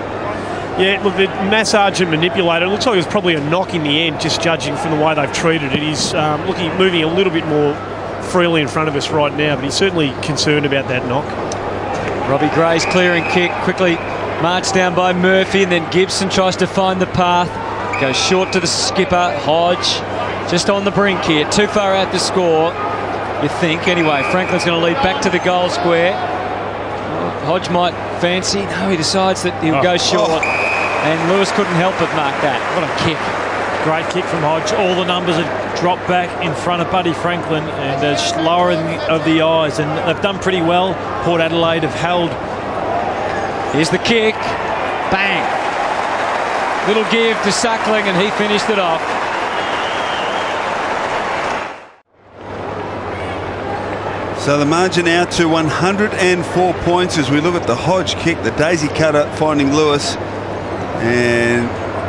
Yeah, look, the massage and manipulator. It looks like it was probably a knock in the end, just judging from the way they've treated it. He's moving a little bit more freely in front of us right now, but he's certainly concerned about that knock. Robbie Gray's clearing kick, quickly marched down by Murphy, and then Gibson tries to find the path. Goes short to the skipper, Hodge, just on the brink here. Too far out to score, you think. Anyway, Franklin's going to lead back to the goal square. Hodge might fancy. No, he decides that he'll go short. And Lewis couldn't help but mark that. What a kick. Great kick from Hodge. All the numbers have dropped back in front of Buddy Franklin, and lowering of the eyes. And they've done pretty well. Port Adelaide have held. Here's the kick. Bang. Little give to Suckling, and he finished it off. So the margin out to 104 points as we look at the Hodge kick, the daisy cutter finding Lewis, and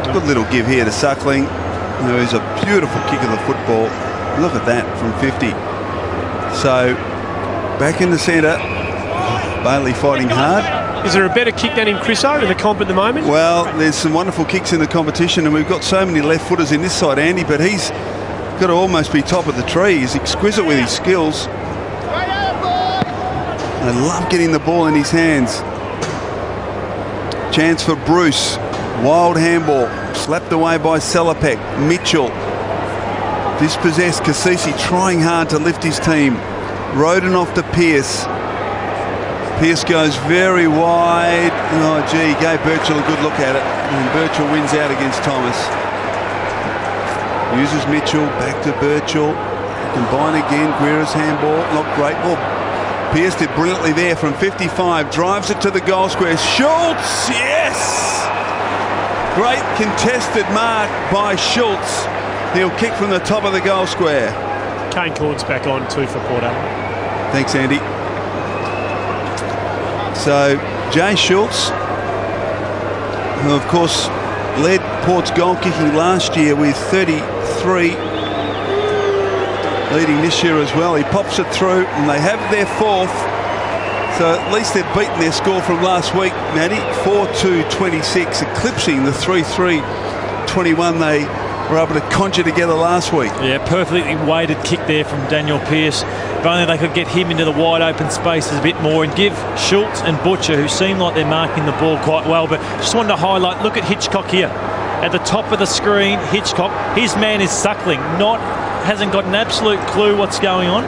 a good little give here to Suckling, who is a beautiful kick of the football. Look at that from 50. So back in the centre, Bailey fighting hard. Is there a better kick than him, Chriso, in the comp at the moment? Well, there's some wonderful kicks in the competition, and we've got so many left footers in this side, Andy, but he's got to almost be top of the tree. He's exquisite with his skills. I love getting the ball in his hands. Chance for Bruce. Wild handball. Slapped away by Selipek. Mitchell Dispossessed. Kasisi trying hard to lift his team. Roden off to Pearce. Pearce goes very wide. Oh, gee, gave Birchall a good look at it. And Birchall wins out against Thomas. Uses Mitchell, back to Birchall. Combine again, Guerra's handball. Not great. Well, Pearce did brilliantly there from 55. Drives it to the goal square. Schultz, yes! Great contested mark by Schultz. He'll kick from the top of the goal square. Kane Corn's back on too for Port Adelaide. Thanks, Andy. So, Jay Schultz, who of course led Port's goal kicking last year with 33, leading this year as well. He pops it through and they have their fourth. So at least they've beaten their score from last week, Matty. 4-2-26, eclipsing the 3-3-21 they were able to conjure together last week. Yeah, perfectly weighted kick there from Daniel Pearce. If only they could get him into the wide open spaces a bit more and give Schultz and Butcher, who seem like they're marking the ball quite well. But just wanted to highlight, look at Hitchcock here. At the top of the screen, Hitchcock, his man is Suckling, hasn't got an absolute clue what's going on.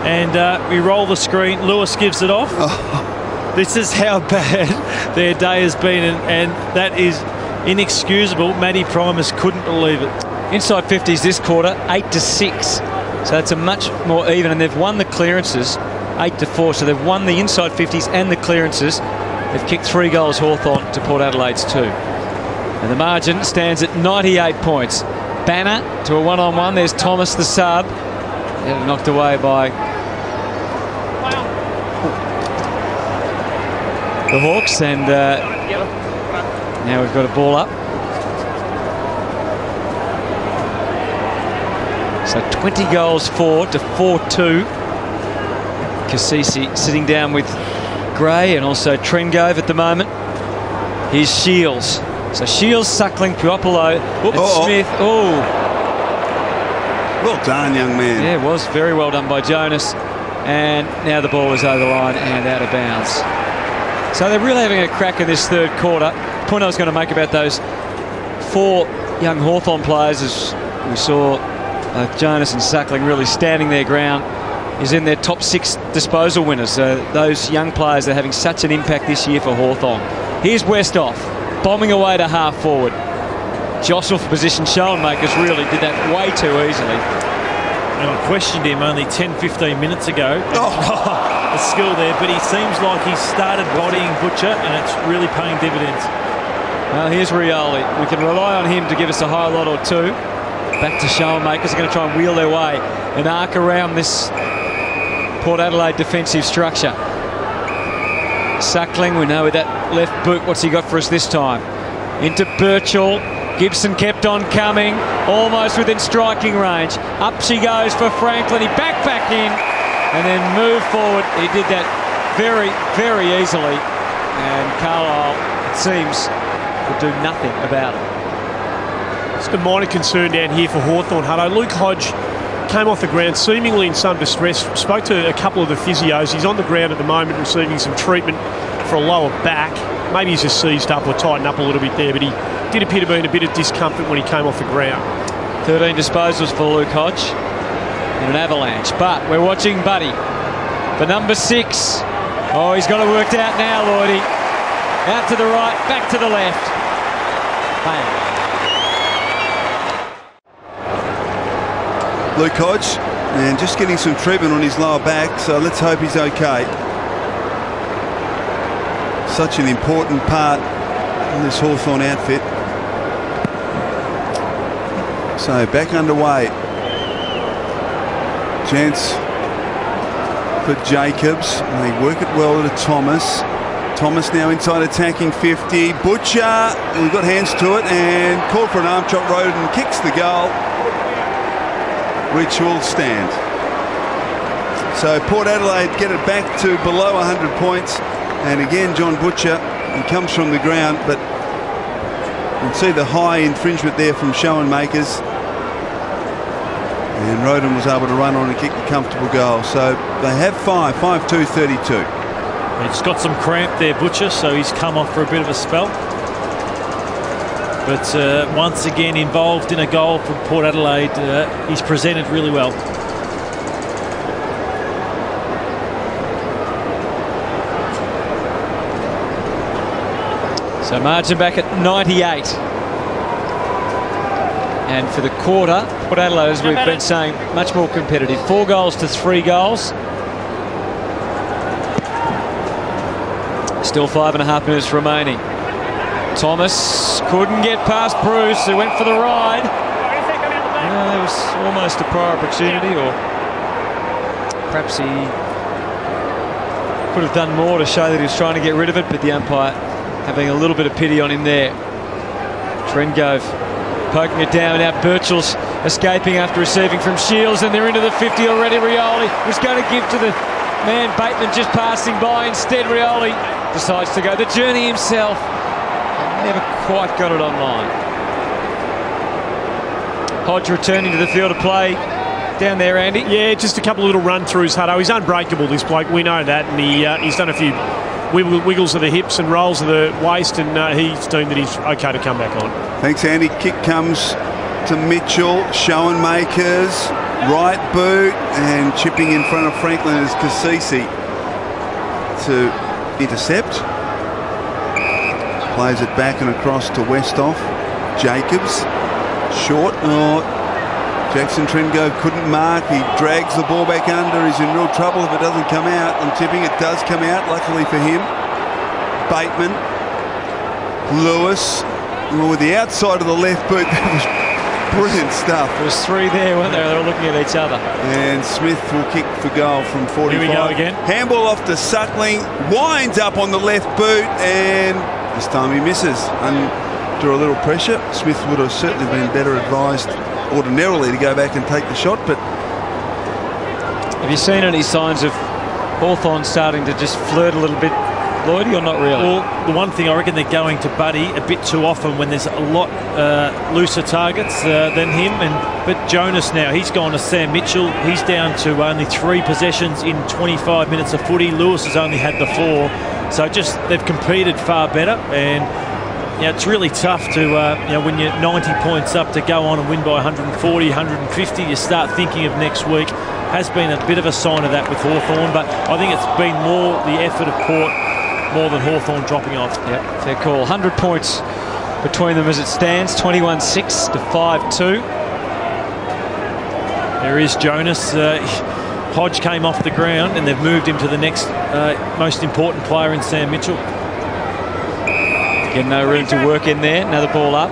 And we roll the screen, Lewis gives it off. Oh. This is how bad their day has been, and that is inexcusable. Matty Primus couldn't believe it. Inside 50s this quarter, 8-6. So it's a much more even, and they've won the clearances 8-4. So they've won the inside 50s and the clearances. They've kicked 3 goals, Hawthorn to Port Adelaide's 2. And the margin stands at 98 points. Banner to a one-on-one. There's Thomas, the sub. And knocked away by the Hawks, and now we've got a ball up. So 20 goals for to 4-2. Kasisi sitting down with Gray and also Trengove at the moment. Here's Shields. So Shields, Suckling, Puopolo, Smith. Oh, well done, young man. Yeah, it was very well done by Jonas. And now the ball is over the line and out of bounds. So they're really having a crack in this third quarter. The point I was going to make about those 4 young Hawthorn players, as we saw Jonas and Suckling really standing their ground, is in their top 6 disposal winners. Those young players are having such an impact this year for Hawthorn. Here's Westhoff, bombing away to half forward. Jostle for position. Schoenmakers really did that way too easily. And I questioned him only 10-15 minutes ago. The skill there, but he seems like he's started bodying Butcher, and it's really paying dividends. Well, here's Rioli. We can rely on him to give us a highlight or 2. Back to Schoenmakers. They're going to try and wheel their way and arc around this Port Adelaide defensive structure. Suckling, we know with that left boot, what's he got for us this time? Into Birchall. Gibson kept on coming, almost within striking range. Up she goes for Franklin. He back in and then moved forward. He did that very, very easily. And Carlisle, it seems, could do nothing about it. It's a minor concern down here for Hawthorn, Hutto. Luke Hodge came off the ground seemingly in some distress. Spoke to a couple of the physios. He's on the ground at the moment receiving some treatment for a lower back. Maybe he's just seized up or tightened up a little bit there, but he did appear to be in a bit of discomfort when he came off the ground. 13 disposals for Luke Hodge in an avalanche, but we're watching Buddy for number 6. Oh, he's got it worked out now, Lloydie. Out to the right, back to the left. Bang. Luke Hodge, and just getting some treatment on his lower back, so let's hope he's okay. Such an important part in this Hawthorn outfit. So back underway. Chance for Jacobs. They work it well to Thomas. Thomas now inside attacking 50. Butcher, we've got hands to it, and called for an arm chop. Roden kicks the goal, which will stand. So Port Adelaide get it back to below 100 points. And again, John Butcher, he comes from the ground, but you can see the high infringement there from Schoenmakers. And Roden was able to run on and kick the comfortable goal. So they have 5-2-32. He's got some cramp there, Butcher, so he's come off for a bit of a spell. But once again involved in a goal from Port Adelaide. He's presented really well. So margin back at 98. And for the quarter, Port Adelaide, as we've been saying, much more competitive. 4 goals to 3 goals. Still 5.5 minutes remaining. Thomas couldn't get past Bruce, who went for the ride. There was almost a prior opportunity, or perhaps he could have done more to show that he was trying to get rid of it, but the umpire having a little bit of pity on him there. Trengove poking it down. Now Birchall's escaping after receiving from Shields, and they're into the 50 already. Rioli was going to give to the man, Bateman just passing by. Instead, Rioli decides to go the journey himself. Never quite got it online. Hodge returning to the field of play down there, Andy. Yeah, just a couple of little run-throughs, Hutto. He's unbreakable, this bloke. We know that. And he's done a few wiggles of the hips and rolls of the waist, and he's deemed that he's OK to come back on. Thanks, Andy. Kick comes to Mitchell. Schoenmakers, right boot, and chipping in front of Franklin is Kasisi to intercept. Plays it back and across to Westhoff. Jacobs, short. Oh, Jackson Trengove couldn't mark. He drags the ball back under. He's in real trouble if it doesn't come out. I'm tipping it does come out, luckily for him. Bateman. Lewis. With the outside of the left boot. That was brilliant stuff. There was 3 there, weren't there? They were looking at each other. And Smith will kick for goal from 45. Here we go again. Handball off to Suckling. Winds up on the left boot, and this time he misses. Under a little pressure, Smith would have certainly been better advised ordinarily to go back and take the shot, but... Have you seen any signs of Hawthorn starting to just flirt a little bit, Lloydie, or not really? Well, the one thing I reckon they're going to Buddy a bit too often when there's a lot looser targets than him. But Jonas now, he's gone to Sam Mitchell. He's down to only 3 possessions in 25 minutes of footy. Lewis has only had the 4. So just they've competed far better, and it's really tough to when you're 90 points up to go on and win by 140, 150. You start thinking of next week. Has been a bit of a sign of that with Hawthorn, but I think it's been more the effort of Port more than Hawthorn dropping off. Yep, fair call. 100 points between them as it stands, 21-6 to 5-2. There is Jonas. Hodge came off the ground, and they've moved him to the next most important player in Sam Mitchell. Again, no room to work in there. Another ball up.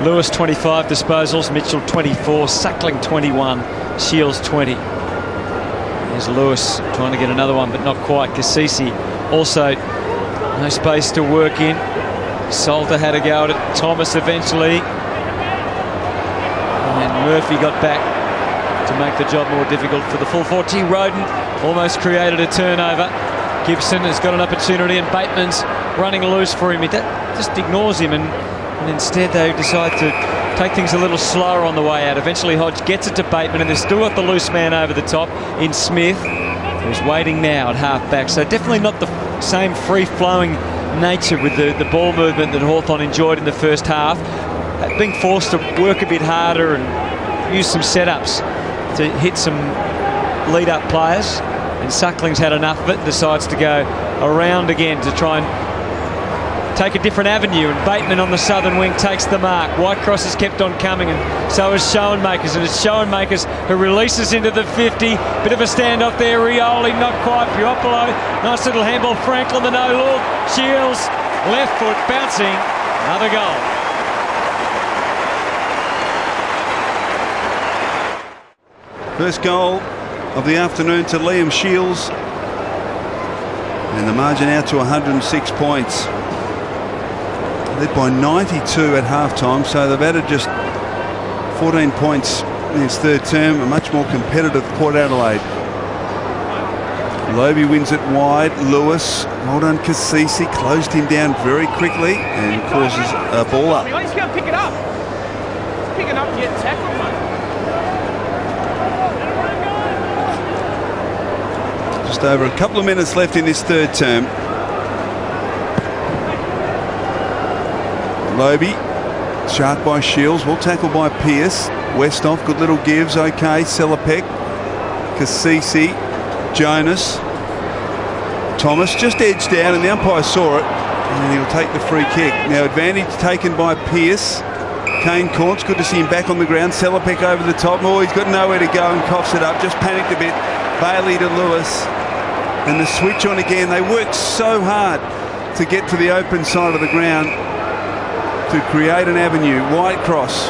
Lewis 25 disposals, Mitchell 24, Suckling 21, Shields 20. There's Lewis trying to get another one, but not quite. Kasisi also no space to work in. Salter had a go at it. Thomas eventually. And Murphy got back to make the job more difficult for the full 40. Roden almost created a turnover. Gibson has got an opportunity, and Bateman's running loose for him. He just ignores him, and instead they decide to take things a little slower on the way out. Eventually Hodge gets it to Bateman, and they've still got the loose man over the top in Smith, who's waiting now at half-back. So definitely not the same free-flowing nature with the ball movement that Hawthorn enjoyed in the first half. Being forced to work a bit harder and use some setups to hit some lead-up players. And Suckling's had enough of it and decides to go around again to try and take a different avenue. And Bateman on the southern wing takes the mark. Whitecross has kept on coming, and so has Schoenmakers. And it's Schoenmakers who releases into the 50. Bit of a standoff there. Rioli, not quite. Puopolo, nice little handball. Franklin, the no-look. Shields, left foot, bouncing. Another goal. First goal of the afternoon to Liam Shields, and the margin out to 106 points. Led by 92 at half-time, so they've added just 14 points in its third term. A much more competitive Port Adelaide. Lobe wins it wide. Lewis, well done. Kasisi closed him down very quickly and causes a ball up. He's going to pick it up. Pick it up and get tackled, mate. Just over a couple of minutes left in this third term. Lobe Shark by Shields, well tackled by Pearce. Westhoff, good little gives, okay. Selipek, Cassisi, Jonas. Thomas just edged out and the umpire saw it and he'll take the free kick. Now advantage taken by Pearce. Kane Corns, good to see him back on the ground. Selipek over the top. Oh, he's got nowhere to go and coughs it up. Just panicked a bit. Bailey to Lewis. And the switch on again. They worked so hard to get to the open side of the ground to create an avenue. Whitecross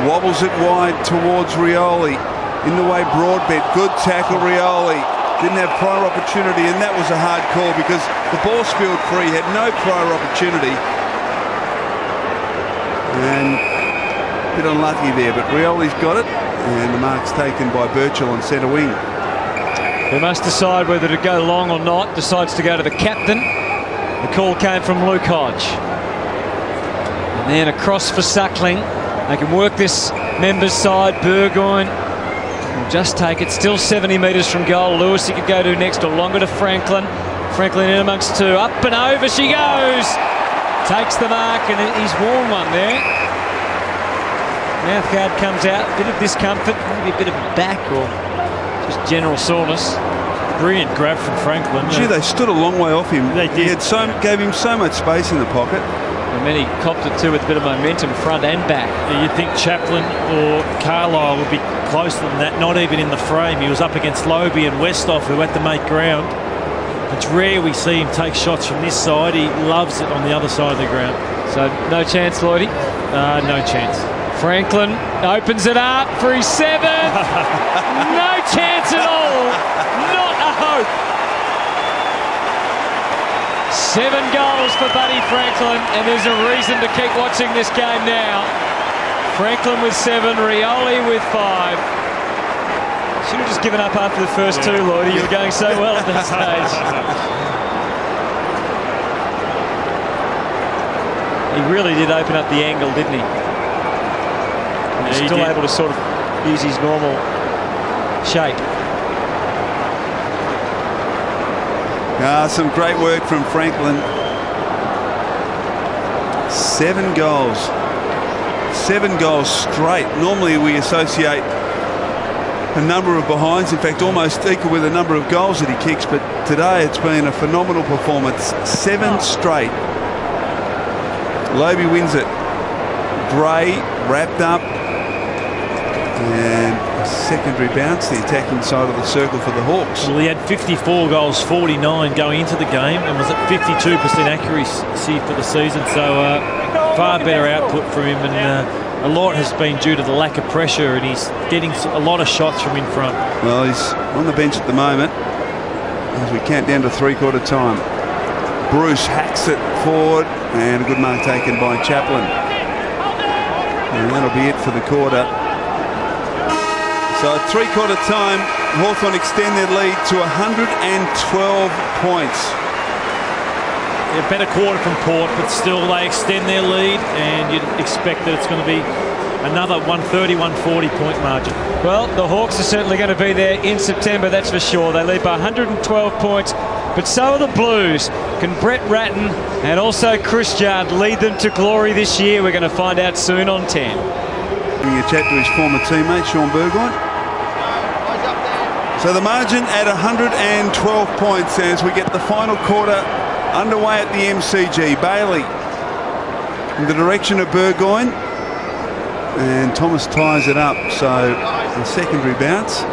wobbles it wide towards Rioli. In the way Broadbent. Good tackle, Rioli. Didn't have prior opportunity, and that was a hard call because the ball spilled free, had no prior opportunity. And a bit unlucky there, but Rioli's got it, and the mark's taken by Birchall on centre wing. He must decide whether to go long or not. Decides to go to the captain. The call came from Luke Hodge. And then across for Suckling. They can work this members side. Burgoyne will just take it. Still 70 metres from goal. Lewis he could go to next, or longer to Franklin. Franklin in amongst two. Up and over she goes. Takes the mark, and he's worn one there. Mouthguard comes out. A bit of discomfort. Maybe a bit of back or just general soreness. Brilliant grab from Franklin. Gee, they stood a long way off him. They did. Gave him so much space in the pocket. And then he copped it too with a bit of momentum front and back. You'd think Chaplin or Carlisle would be closer than that, not even in the frame. He was up against Lobie and Westhoff, who had to make ground. It's rare we see him take shots from this side. He loves it on the other side of the ground. So no chance, Lloydie? No chance. Franklin opens it up for his seventh. No chance at all. Not a hope. 7 goals for Buddy Franklin, and there's a reason to keep watching this game now. Franklin with 7, Rioli with 5. Should have just given up after the first two, Lloydie. You were going so well at that stage. He really did open up the angle, didn't he? And he's still able to sort of use his normal shape. Some great work from Franklin. 7 goals. 7 goals straight. Normally we associate a number of behinds, in fact almost equal with the number of goals that he kicks, but today it's been a phenomenal performance. 7 straight. Lobie wins it. Gray wrapped up, and a secondary bounce, the attacking side of the circle for the Hawks. Well, he had 54 goals, 49 going into the game, and was at 52% accuracy for the season, so far better output from him, and a lot has been due to the lack of pressure, and he's getting a lot of shots from in front. Well, he's on the bench at the moment as we count down to 3/4 time. Bruce hacks it forward, and a good mark taken by Chaplin. And that'll be it for the quarter. So at 3/4 time, Hawthorn extend their lead to 112 points. A better quarter from Port, but still they extend their lead, and you'd expect that it's going to be another 130-140 point margin. Well, the Hawks are certainly going to be there in September, that's for sure. They lead by 112 points, but so are the Blues. Can Brett Ratton and also Chris Judd lead them to glory this year? We're going to find out soon on 10. Giving a chat to his former teammate, Sean Burgoyne. So the margin at 112 points as we get the final quarter underway at the MCG. Bailey in the direction of Burgoyne, and Thomas ties it up. So a secondary bounce.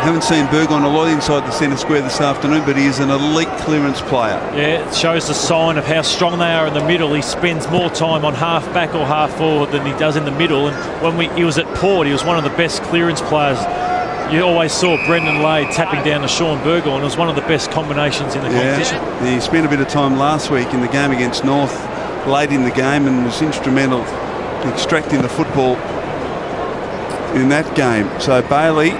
Haven't seen Burgoyne a lot inside the centre square this afternoon, but he is an elite clearance player. Yeah, it shows the sign of how strong they are in the middle. He spends more time on half back or half forward than he does in the middle, and when he was at Port, he was one of the best clearance players. You always saw Brendan Lade tapping down to Sean Burgoyne. It was one of the best combinations in the competition. He spent a bit of time last week in the game against North late in the game and was instrumental in extracting the football in that game. So Bailey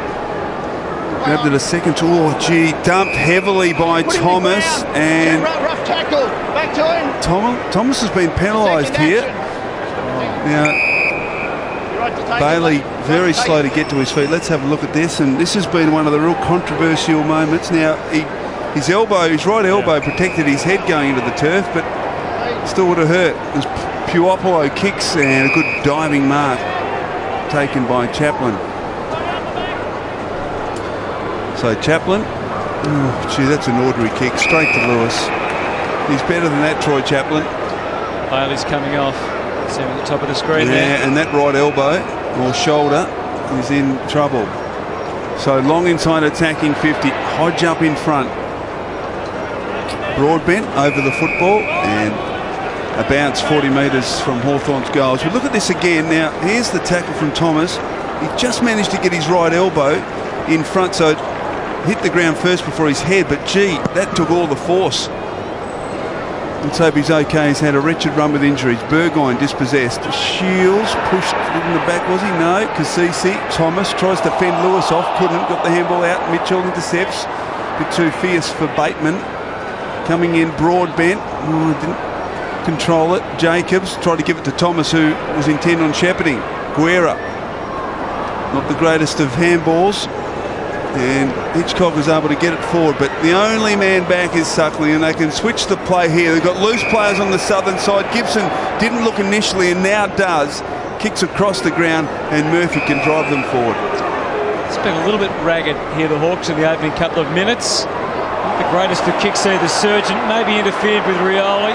grabbed it a second to, oh gee, dumped heavily by Thomas, and rough tackle, back to him. Thomas has been penalised here. Now Bailey very slow to get to his feet. Let's have a look at this, and this has been one of the real controversial moments. Now his right elbow protected his head going into the turf, but still would have hurt. There's Puopolo kicks and a good diving mark taken by Chaplin. So Chaplin, gee, that's an ordinary kick straight to Lewis. He's better than that, Troy Chaplin. Bailey's coming off. See him at the top of the screen there. Yeah, and that right elbow or shoulder is in trouble. So long inside attacking 50. Hodge up in front. Broadbent over the football and a bounce 40 metres from Hawthorn's goals. We look at this again. Now, here's the tackle from Thomas. He just managed to get his right elbow in front, so it hit the ground first before his head, but gee, that took all the force. Let's hope he's okay. He's had a wretched run with injuries. Burgoyne dispossessed. Shields pushed in the back, was he? No. Kasisi. Thomas tries to fend Lewis off. Couldn't. Got the handball out. Mitchell intercepts. A bit too fierce for Bateman. Coming in, Broadbent. Didn't control it. Jacobs tried to give it to Thomas, who was intent on shepherding. Guerra. Not the greatest of handballs. And Hitchcock was able to get it forward, but the only man back is Suckling, and they can switch the play here. They've got loose players on the southern side. Gibson didn't look initially and now does. Kicks across the ground and Murphy can drive them forward. It's been a little bit ragged here, the Hawks, in the opening couple of minutes. Not the greatest of kicks there. The Surgeon maybe interfered with Rioli.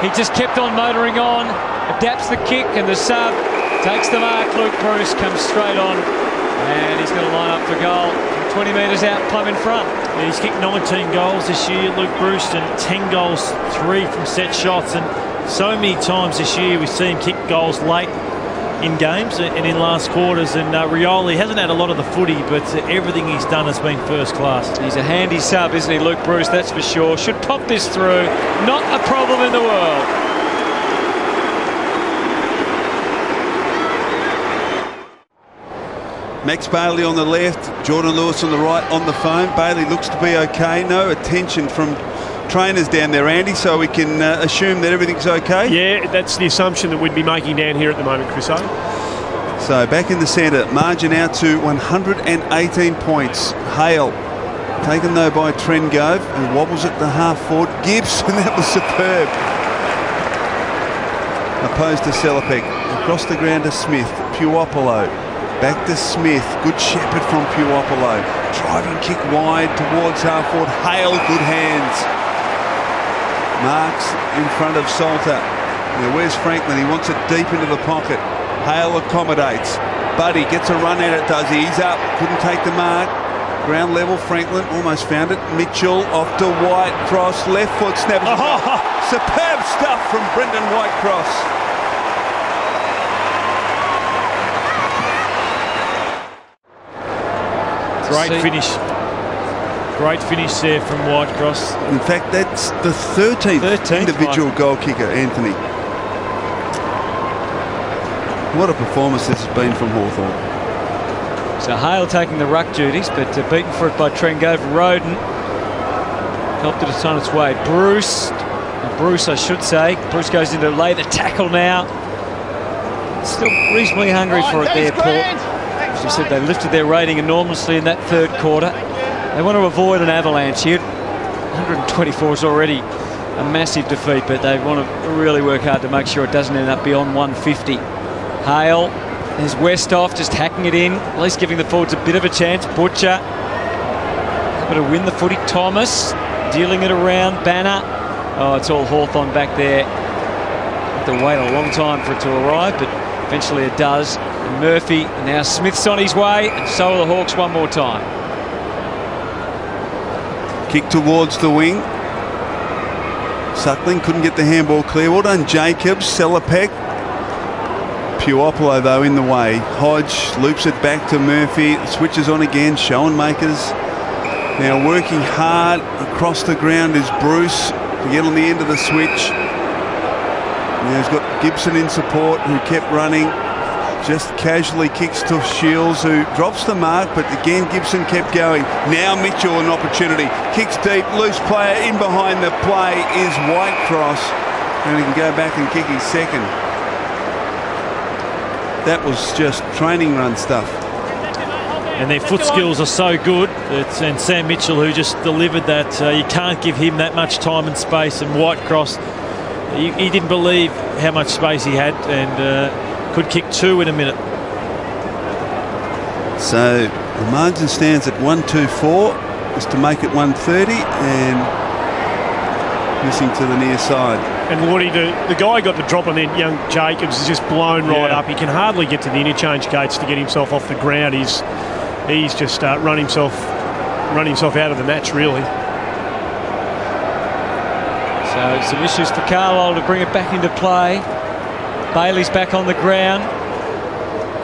He just kept on motoring on, adapts the kick, and the sub takes the mark. Luke Bruce comes straight on, and he's going to line up for goal. 20 metres out, plumb in front. Yeah, he's kicked 19 goals this year, Luke Bruce, and 10 goals, 3 from set shots. And so many times this year we've seen him kick goals late in games and in last quarters. And Rioli hasn't had a lot of the footy, but everything he's done has been first class. He's a handy sub, isn't he, Luke Bruce? That's for sure. Should pop this through. Not a problem in the world. Max Bailey on the left, Jordan Lewis on the right, on the phone. Bailey looks to be okay. No attention from trainers down there, Andy, so we can assume that everything's okay. Yeah, that's the assumption that we'd be making down here at the moment, Chris. So back in the centre, margin out to 118 points. Hale, taken though by Trengove, who wobbles at the half forward. Gibbs, and that was superb. Opposed to Selipek. Across the ground to Smith, Puopolo. Back to Smith, good shepherd from Puopolo. Driving kick wide towards half forward. Hale, good hands. Marks in front of Salter. Now where's Franklin? He wants it deep into the pocket. Hale accommodates. Buddy gets a run at it, does he? He's up, couldn't take the mark. Ground level, Franklin almost found it. Mitchell off to Whitecross, left foot snaps. Superb stuff from Brendan Whitecross. Great finish. Great finish there from Whitecross. In fact, that's the 13th individual goal kicker, Anthony. What a performance this has been from Hawthorn. So Hale taking the ruck duties, but beaten for it by Trengove. Roden helped it on its way. Bruce, I should say. Bruce goes in to lay the tackle now. Still reasonably hungry for it there, Paul. As you said, they lifted their rating enormously in that third quarter. They want to avoid an avalanche here. 124 is already a massive defeat, but they want to really work hard to make sure it doesn't end up beyond 150. Hale, there's Westhoff just hacking it in, at least giving the forwards a bit of a chance. Butcher able to win the footy. Thomas dealing it around. Banner. Oh, it's all Hawthorn back there. Have to wait a long time for it to arrive, but eventually it does. And Murphy, now Smith's on his way, and so are the Hawks one more time. Kick towards the wing. Suckling couldn't get the handball clear. Well done, Jacobs. Selipek. Puopolo, though, in the way. Hodge loops it back to Murphy. Switches on again. Schoenmakers now working hard. Across the ground is Bruce to get on the end of the switch. Now he's got Gibson in support, who kept running. Just casually kicks to Shields, who drops the mark, but again Gibson kept going. Now Mitchell an opportunity. Kicks deep, loose player in behind the play is Whitecross, and he can go back and kick his second. That was just training run stuff. And their foot skills are so good. And Sam Mitchell, who just delivered that, you can't give him that much time and space. And Whitecross He didn't believe how much space he had, and could kick 2 in a minute. So the margin stands at 124, is to make it 130, and missing to the near side. And Lordy, the guy got the drop on then, young Jacobs, is just blown right up. He can hardly get to the interchange gates to get himself off the ground. He's just run himself out of the match, really. So some issues for Carlisle to bring it back into play. Bailey's back on the ground.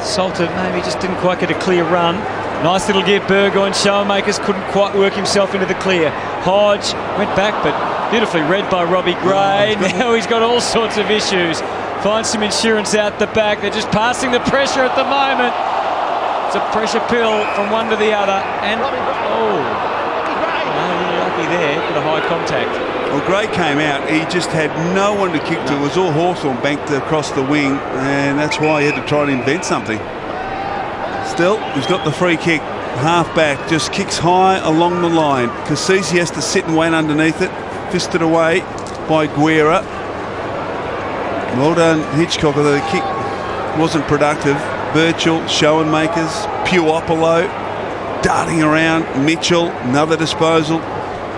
Salter maybe just didn't quite get a clear run. Nice little give, Burgoyne. Schoenmakers couldn't quite work himself into the clear. Hodge went back, but beautifully read by Robbie Gray. Now he's got all sorts of issues. Finds some insurance out the back. They're just passing the pressure at the moment. It's a pressure pill from one to the other. And, lucky there, but a high contact. Well, Gray came out. He just had no one to kick to. It was all Hawthorn banked across the wing, and that's why he had to try to invent something. Still, he's got the free kick. Half back, just kicks high along the line. Cassisi has to sit and wait underneath it. Fisted away by Guerra. Well done, Hitchcock, although the kick wasn't productive. Birchall, Schoenmakers, Puopolo, darting around. Mitchell, another disposal.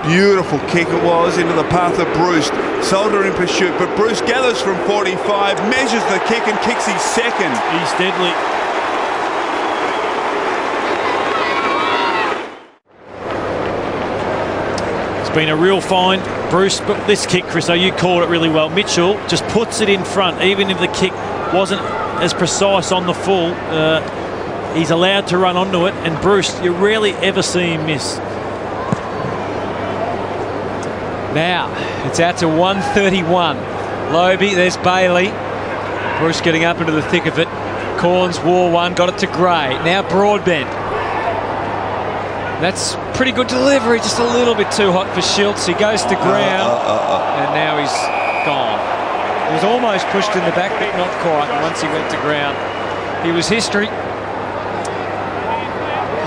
Beautiful kick it was into the path of Bruce. Solder in pursuit, but Bruce gathers from 45, measures the kick and kicks his second. He's deadly. Been a real find, Bruce, but this kick, Christo, you called it really well. Mitchell just puts it in front, even if the kick wasn't as precise on the full. He's allowed to run onto it, and Bruce, you rarely ever see him miss. Now, it's out to 131. Lobie, there's Bailey. Bruce getting up into the thick of it. Corns, wore one, got it to Gray. Now Broadbent. That's pretty good delivery, just a little bit too hot for Schiltz. He goes to ground, and now he's gone. He was almost pushed in the back, but not quite. And once he went to ground, he was history.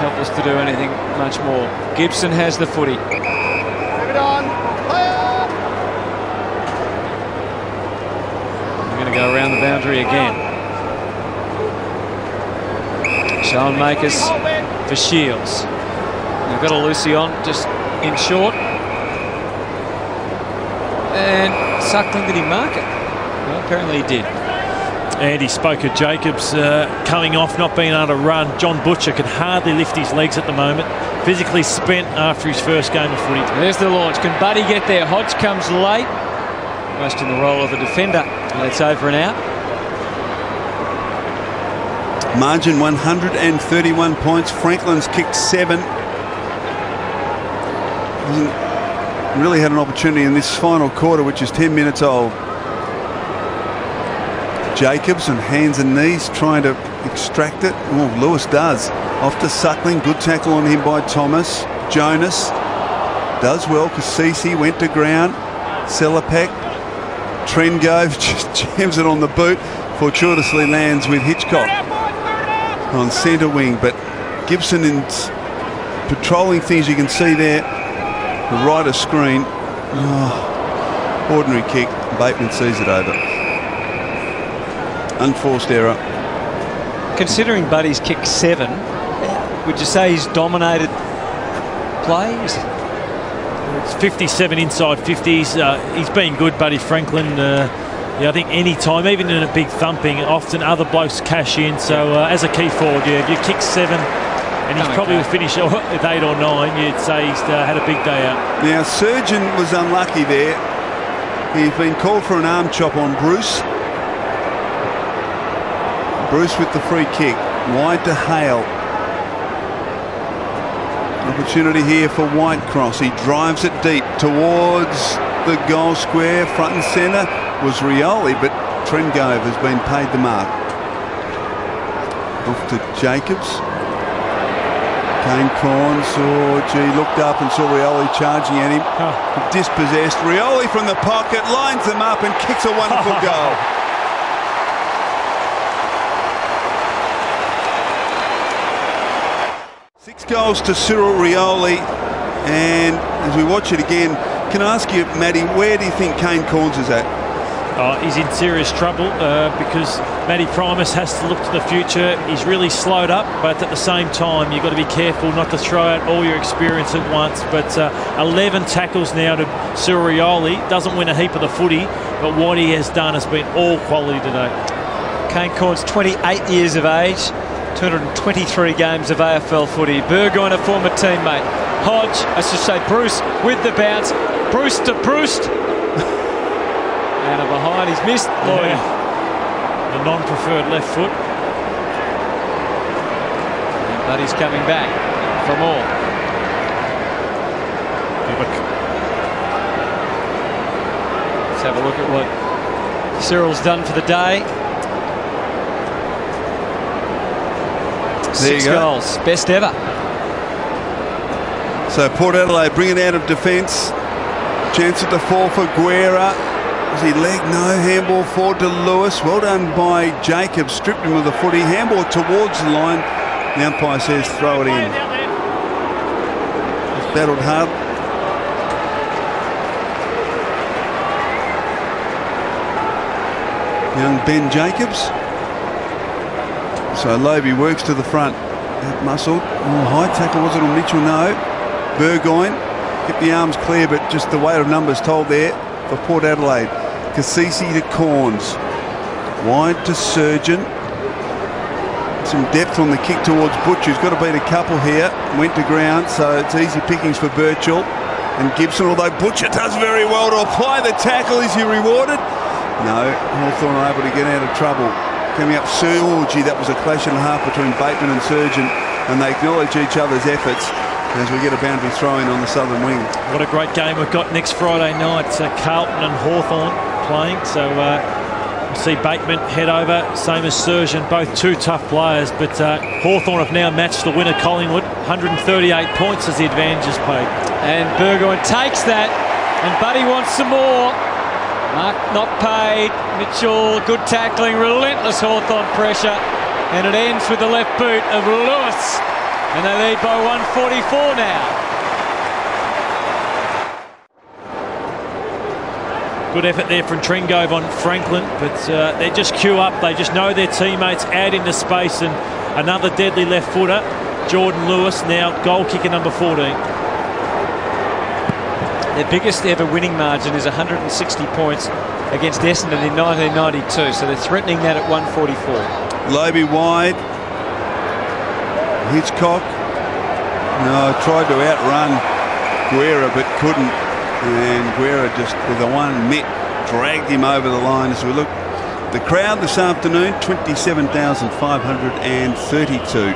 Helpless to do anything much more. Gibson has the footy. Move it on. We're going to go around the boundary again. Schoenmakers for Shields. They've got a Lucy on, just in short. And Suckling, did he mark it? Well, apparently he did. And he spoke of Jacobs coming off, not being able to run. John Butcher can hardly lift his legs at the moment. Physically spent after his first game of footy. There's the launch. Can Buddy get there? Hodge comes late. Almost in the role of the defender. That's over and out. Margin 131 points. Franklin's kicked 7. Hasn't really had an opportunity in this final quarter, which is 10 minutes old. Jacobs on hands and knees trying to extract it. Oh, Lewis does. Off to Suckling. Good tackle on him by Thomas. Jonas does well. Cassisi went to ground. Selapek. Trengove just jams it on the boot. Fortuitously lands with Hitchcock on centre wing. But Gibson is patrolling things. You can see there. The right of screen. Oh, ordinary kick. Bateman sees it over. Unforced error. Considering Buddy's kicked 7, would you say he's dominated play? It's 57 inside 50s. He's been good, Buddy Franklin. I think any time, even in a big thumping, often other blokes cash in. So as a key forward, if you kick 7, and he's probably finished with 8 or 9, you'd say he's had a big day out. Now, Surgeon was unlucky there. He's been called for an arm chop on Bruce. Bruce with the free kick. Wide to Hale. Opportunity here for Whitecross. He drives it deep towards the goal square. Front and centre was Rioli, but Trengove has been paid the mark. Off to Jacobs. Kane Corns, looked up and saw Rioli charging at him. Dispossessed. Rioli from the pocket, lines them up and kicks a wonderful goal. Six goals to Cyril Rioli, and as we watch it again, can I ask you, Matty, where do you think Kane Corns is at? He's in serious trouble because Matty Primus has to look to the future. He's really slowed up, but at the same time, you've got to be careful not to throw out all your experience at once. But 11 tackles now to Surioli. Doesn't win a heap of the footy, but what he has done has been all quality today. Kane Cornes, 28 years of age, 223 games of AFL footy. Burgoyne, a former teammate. Hodge, I should say Bruce, with the bounce. Bruce to Bruce. Out of behind, he's missed. Lloyd. The non-preferred left foot. But he's coming back for more. Let's have a look at what Cyril's done for the day. There 6 goals, best ever. So Port Adelaide bring it out of defence. Chance at the 4 for Guerra. Was he leg? No. Handball forward to Lewis. Well done by Jacob. Stripped him of the footy. Handball towards the line. The umpire says throw it in. He's battled hard. Young Ben Jacobs. So Lobey works to the front. Muscled. Oh, high tackle, was it on Mitchell? No. Burgoyne kept the arms clear, but just the weight of numbers told there for Port Adelaide. Cassisi to Cornes. Wide to Surgeon. Some depth on the kick towards Butcher's. Got to beat a couple here. Went to ground, so it's easy pickings for Birchall and Gibson, although Butcher does very well to apply the tackle. Is he rewarded? No. Hawthorn are able to get out of trouble. Coming up, gee, that was a clash and a half between Bateman and Surgeon, and they acknowledge each other's efforts as we get a boundary throw-in on the southern wing. What a great game we've got next Friday night. Carlton and Hawthorn playing, so we'll see Bateman head over, same as Surgeon, both two tough players, but Hawthorn have now matched the winner Collingwood. 138 points as the advantage is paid. And Burgoyne takes that, and Buddy wants some more. Mark not paid. Mitchell, good tackling, relentless Hawthorn pressure, and it ends with the left boot of Lewis, and they lead by 144 now. Good effort there from Trengove on Franklin, but they just queue up. They just know their teammates, add into space, and another deadly left footer. Jordan Lewis now goal kicker number 14. Their biggest ever winning margin is 160 points against Essendon in 1992, so they're threatening that at 144. Lobey wide. Hitchcock. No, tried to outrun Guerra but couldn't. And Guerra just with the one mitt dragged him over the line. As we look, the crowd this afternoon, 27,532.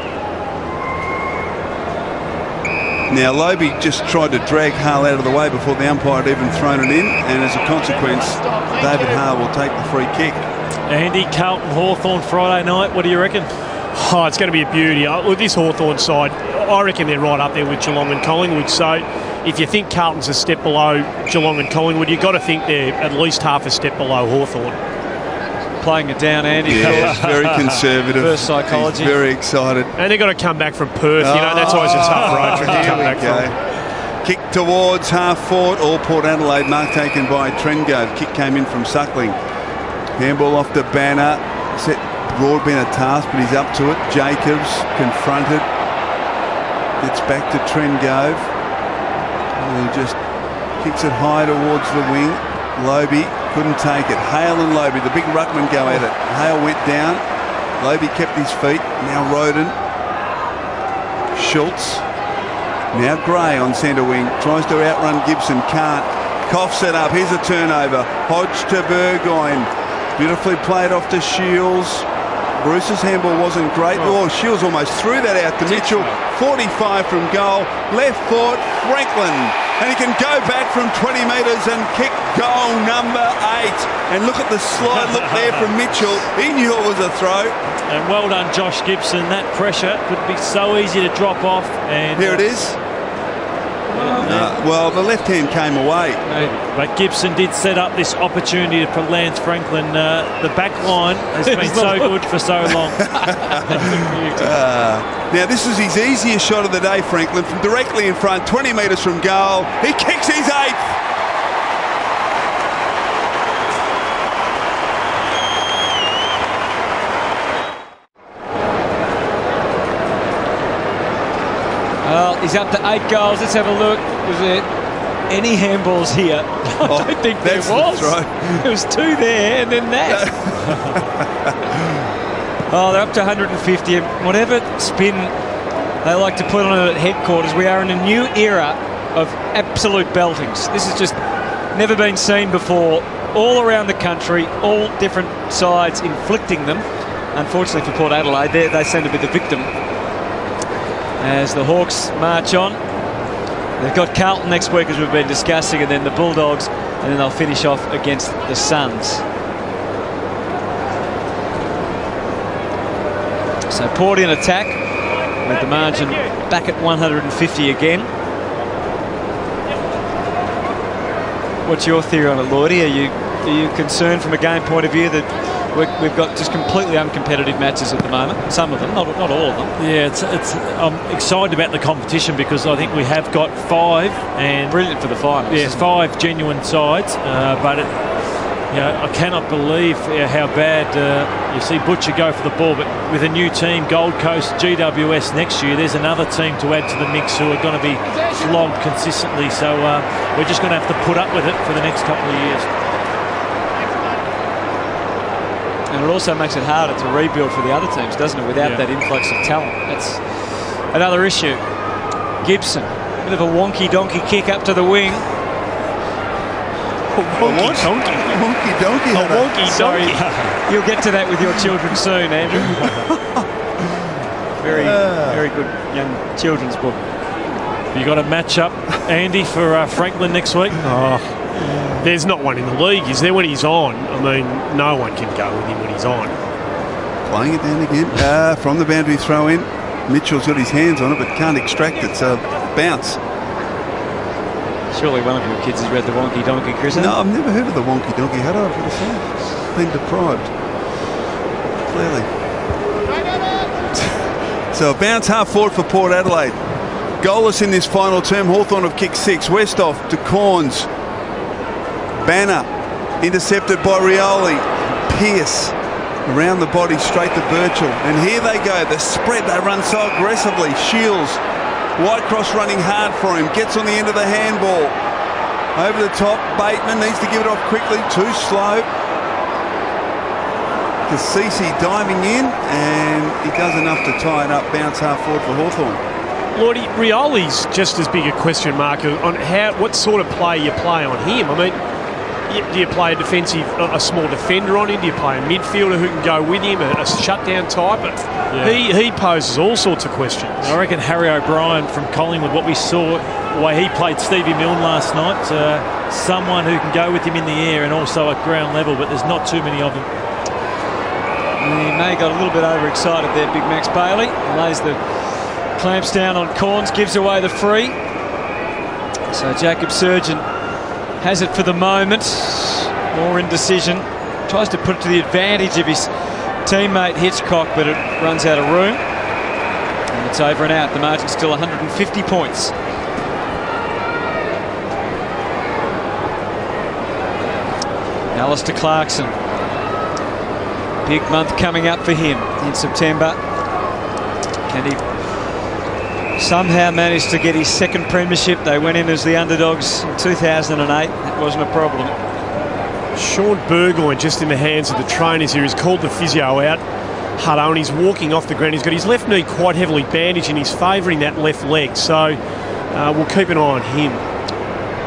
Now Lobey just tried to drag Hale out of the way before the umpire had even thrown it in, and as a consequence David Hale will take the free kick. Andy, Carlton Hawthorn Friday night, what do you reckon? Oh, it's going to be a beauty. With this Hawthorn side, I reckon they're right up there with Geelong and Collingwood. So if you think Carlton's a step below Geelong and Collingwood, you've got to think they're at least half a step below Hawthorn. Playing it down, Andy. Yeah, very conservative. First psychology. He's very excited. And they've got to come back from Perth. You know, that's always a tough road trip to come back from. Kick towards half forward, all Port Adelaide. Mark taken by Trengove. Kick came in from Suckling. Handball off to Banner. Set Broadbent a task, but he's up to it. Jacobs confronted. Gets back to Trengove. He just kicks it high towards the wing. Lobey couldn't take it. Hale and Lobey, the big ruckman, go at it. Hale went down. Lobey kept his feet. Now Roden. Schultz. Now Gray on centre wing. Tries to outrun Gibson. Can't. Coughs it up. Here's a turnover. Hodge to Burgoyne. Beautifully played off to Shields. Bruce's handball wasn't great. Oh, Shields almost threw that out to Mitchell. 45 from goal. Left foot, Franklin. And he can go back from 20 metres and kick goal number 8. And look at the slide look there from Mitchell. He knew it was a throw. And well done, Josh Gibson. That pressure could be so easy to drop off. And here it is. Well, the left hand came away. But Gibson did set up this opportunity for Lance Franklin. The back line has been so good for so long. Now, this is his easiest shot of the day, Franklin, from directly in front, 20 metres from goal. He kicks his 8th. He's up to 8 goals. Let's have a look. Was there any handballs here? I don't think there was. That's right. There was 2 there and then that. Oh, they're up to 150. And whatever spin they like to put on it at headquarters, we are in a new era of absolute beltings. This has just never been seen before. All around the country, all different sides inflicting them. Unfortunately for Port Adelaide, they seem to be the victim as the Hawks march on. They've got Carlton next week, as we've been discussing, and then the Bulldogs, and then they'll finish off against the Suns. So Port in attack with the margin back at 150 again. What's your theory on it, Lloydie? Are you concerned from a game point of view that we've got just completely uncompetitive matches at the moment? Some of them, not all of them. Yeah, I'm excited about the competition because I think we have got 5 and brilliant for the finals. Yeah, 5 genuine sides, but I cannot believe how bad you see Butcher go for the ball. But with a new team, Gold Coast, GWS next year, there's another team to add to the mix who are going to be flogged consistently. So we're just going to have to put up with it for the next couple of years. And it also makes it harder to rebuild for the other teams, doesn't it, without that influx of talent. That's another issue. Gibson, a bit of a wonky-donkey kick up to the wing. Wonky-donkey. Sorry, you'll get to that with your children soon, Andrew. Very good young children's book. You got a match up, Andy, for Franklin next week? There's not one in the league, is there, when he's on? I mean, no one can go with him when he's on. Playing it down again. From the boundary throw in. Mitchell's got his hands on it but can't extract it, so bounce. Surely one of your kids has read the Wonky Donkey, Chris. No, I've never heard of the Wonky Donkey. How do I ever say it? Been deprived. Clearly. So a bounce half forward for Port Adelaide. Goalless in this final term. Hawthorn have kicked 6. Westhoff to Corns. Banner intercepted by Rioli. Pearce around the body straight to Birchall. And here they go. The spread. They run so aggressively. Shields. Whitecross running hard for him. Gets on the end of the handball. Over the top. Bateman needs to give it off quickly. Too slow. Cassisi diving in. And he does enough to tie it up. Bounce half forward for Hawthorn. Lordy, Rioli's just as big a question mark on what sort of play you play on him. I mean, do you play a small defender on him? Do you play a midfielder who can go with him, a shutdown type? He poses all sorts of questions. I reckon Harry O'Brien from Collingwood, what we saw, the way he played Stevie Milne last night, someone who can go with him in the air and also at ground level, but there's not too many of them. He may have got a little bit overexcited there, Big Max Bailey. Lays the clamps down on Corns, gives away the free. So Jacob Surgeon has it for the moment. More indecision. Tries to put it to the advantage of his teammate Hitchcock, but it runs out of room. And it's over and out. The margin's still 150 points. Alistair Clarkson. Big month coming up for him in September. Can he somehow managed to get his second premiership? They went in as the underdogs in 2008. That wasn't a problem. Sean Burgoyne just in the hands of the trainers here. He's called the physio out. Hutto, and he's walking off the ground. He's got his left knee quite heavily bandaged and he's favouring that left leg. So we'll keep an eye on him.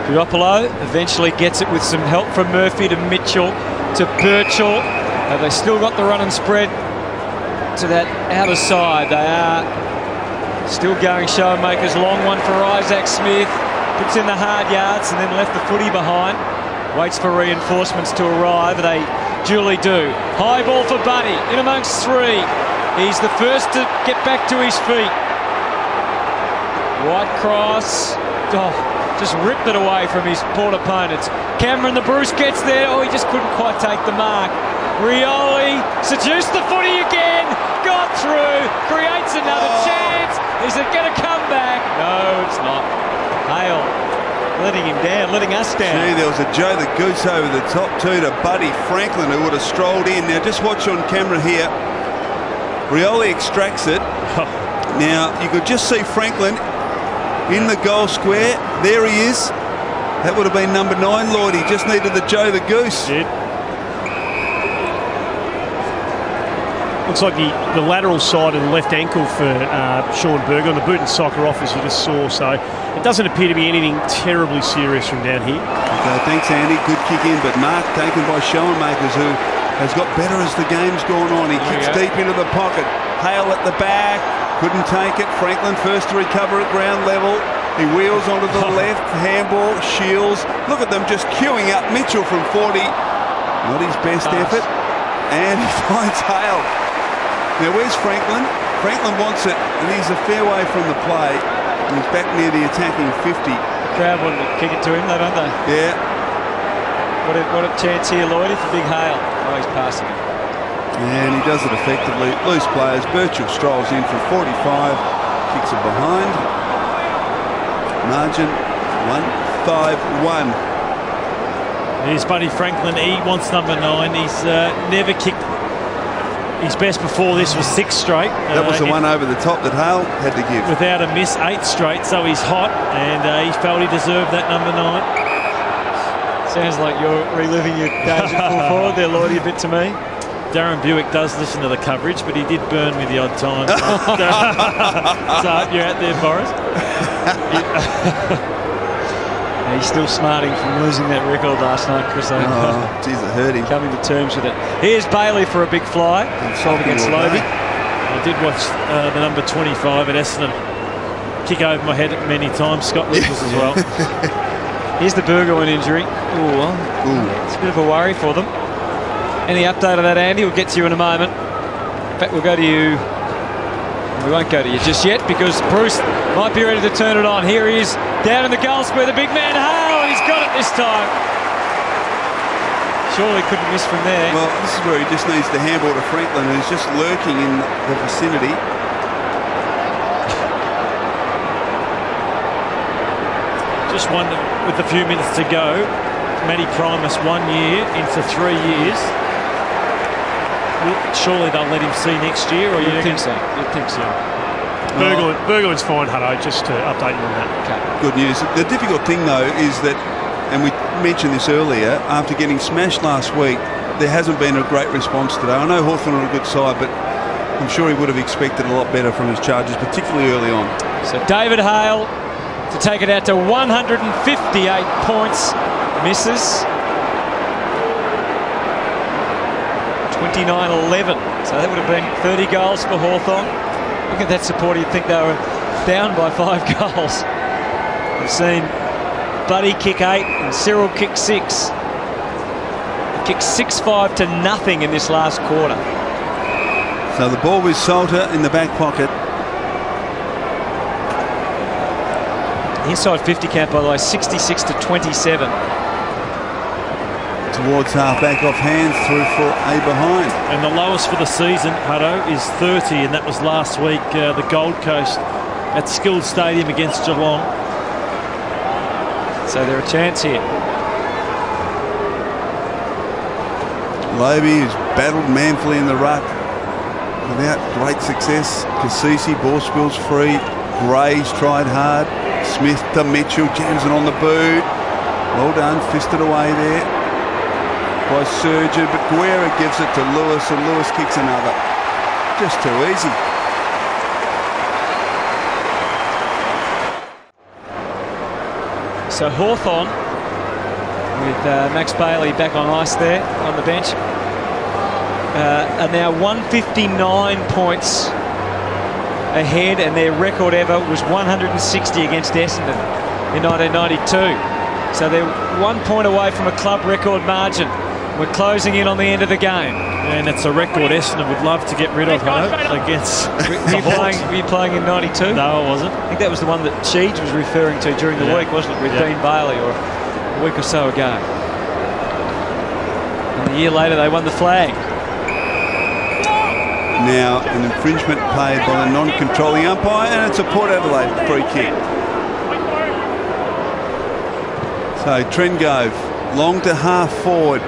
Puopolo eventually gets it with some help from Murphy to Mitchell to Birchall. Have they still got the run and spread to that outer side? They are still going showmakers. Long one for Isaac Smith. Puts in the hard yards and then left the footy behind. Waits for reinforcements to arrive. They duly do. High ball for Buddy. In amongst 3. He's the first to get back to his feet. Whitecross. Just ripped it away from his Port opponents. Cameron the Bruce gets there. He just couldn't quite take the mark. Rioli seduced the footy again. Got through. Creates another chance. Is it going to come back? No, it's not. Hale letting him down, letting us down. Gee, there was a Joe the Goose over the top too to Buddy Franklin, who would have strolled in. Now just watch on camera here. Rioli extracts it. Now you could just see Franklin in the goal square. There he is. That would have been number 9, Lloyd. He just needed the Joe the Goose. Did. Looks like the lateral side of the left ankle for Sean Berger on the boot and soccer off, as you just saw. So it doesn't appear to be anything terribly serious from down here. Okay, thanks, Andy. Good kick in, but mark taken by Schoenmakers, who has got better as the game's gone on. He kicks deep into the pocket. Hale at the back. Couldn't take it. Franklin first to recover at ground level. He wheels onto the left. Handball. Shields. Look at them just queuing up Mitchell from 40. Not his best effort. And he finds Hale. Now, where's Franklin? Franklin wants it, and he's a fair way from the play. And he's back near the attacking 50. The crowd want to kick it to him, though, don't they? Yeah. What a chance here, Lloyd, for Big Hale. Oh, he's passing it. And he does it effectively. Loose players. Birchall strolls in from 45. Kicks it behind. Margin 1-5-1. Here's Buddy Franklin. He wants number 9. He's never kicked. His best before this was 6 straight. That was the one over the top that Hale had to give. Without a miss, 8 straight, so he's hot, and he felt he deserved that number 9. Sounds like you're reliving your days at full forward there, Lloydie, a bit to me. Darren Buick does listen to the coverage, but he did burn me the odd time. So you're out there, Boris. He's still smarting from losing that record last night, Chris. Oh, geez, it hurt him. Coming to terms with it. Here's Bailey for a big fly. Against Lobie. I did watch the number 25 at Essendon kick over my head many times. Scott Lucas as well. Here's the Burgoyne injury. Ooh. It's a bit of a worry for them. Any update on that, Andy? We'll get to you in a moment. In fact, we'll go to you. We won't go to you just yet because Bruce might be ready to turn it on. Here he is down in the goal square, the big man Hale, and he's got it this time. Surely couldn't miss from there. Well, this is where he just needs the handball to Franklin, who's just lurking in the vicinity. Just wonder, with a few minutes to go, Matty Primus 1 year into 3 years. Surely they'll let him see next year, or you think so? You'd think so. Burgoyne's fine, Hutto, just to update you on that. Okay. Good news. The difficult thing, though, is that, and we mentioned this earlier, after getting smashed last week, there hasn't been a great response today. I know Hawthorn are a good side, but I'm sure he would have expected a lot better from his charges, particularly early on. So David Hale to take it out to 158 points. Misses. 29-11. So that would have been 30 goals for Hawthorn. Look at that support. You'd think they were down by 5 goals. We've seen Buddy kick 8 and Cyril kick 6. Kicked 6-5 to nothing in this last quarter. So the ball with Salter in the back pocket. Inside 50 count, by the way, 66-27. Towards half-back off hands, through for a behind. And the lowest for the season, Hutto, is 30, and that was last week, the Gold Coast at Skilled Stadium against Geelong. So they're a chance here. Lobie, who's battled manfully in the ruck without great success. Cassisi, ball spills free. Gray's tried hard. Smith to Mitchell, jams it on the boot. Well done, fisted away there by Surgeon, but Guerra gives it to Lewis, and Lewis kicks another. Just too easy. So Hawthorn, with Max Bailey back on ice there on the bench, are now 159 points ahead, and their record ever was 160 against Essendon in 1992. So they're 1 point away from a club record margin. We're closing in on the end of the game. And it's a record Essendon would love to get rid of, against Were you playing in 92? No, I wasn't. I think that was the one that Sheeds was referring to during the week, wasn't it, with Dean Bailey, or a week or so ago. And a year later they won the flag. Now an infringement paid by the non-controlling umpire, and it's a Port Adelaide free kick. So Trengove, long to half forward,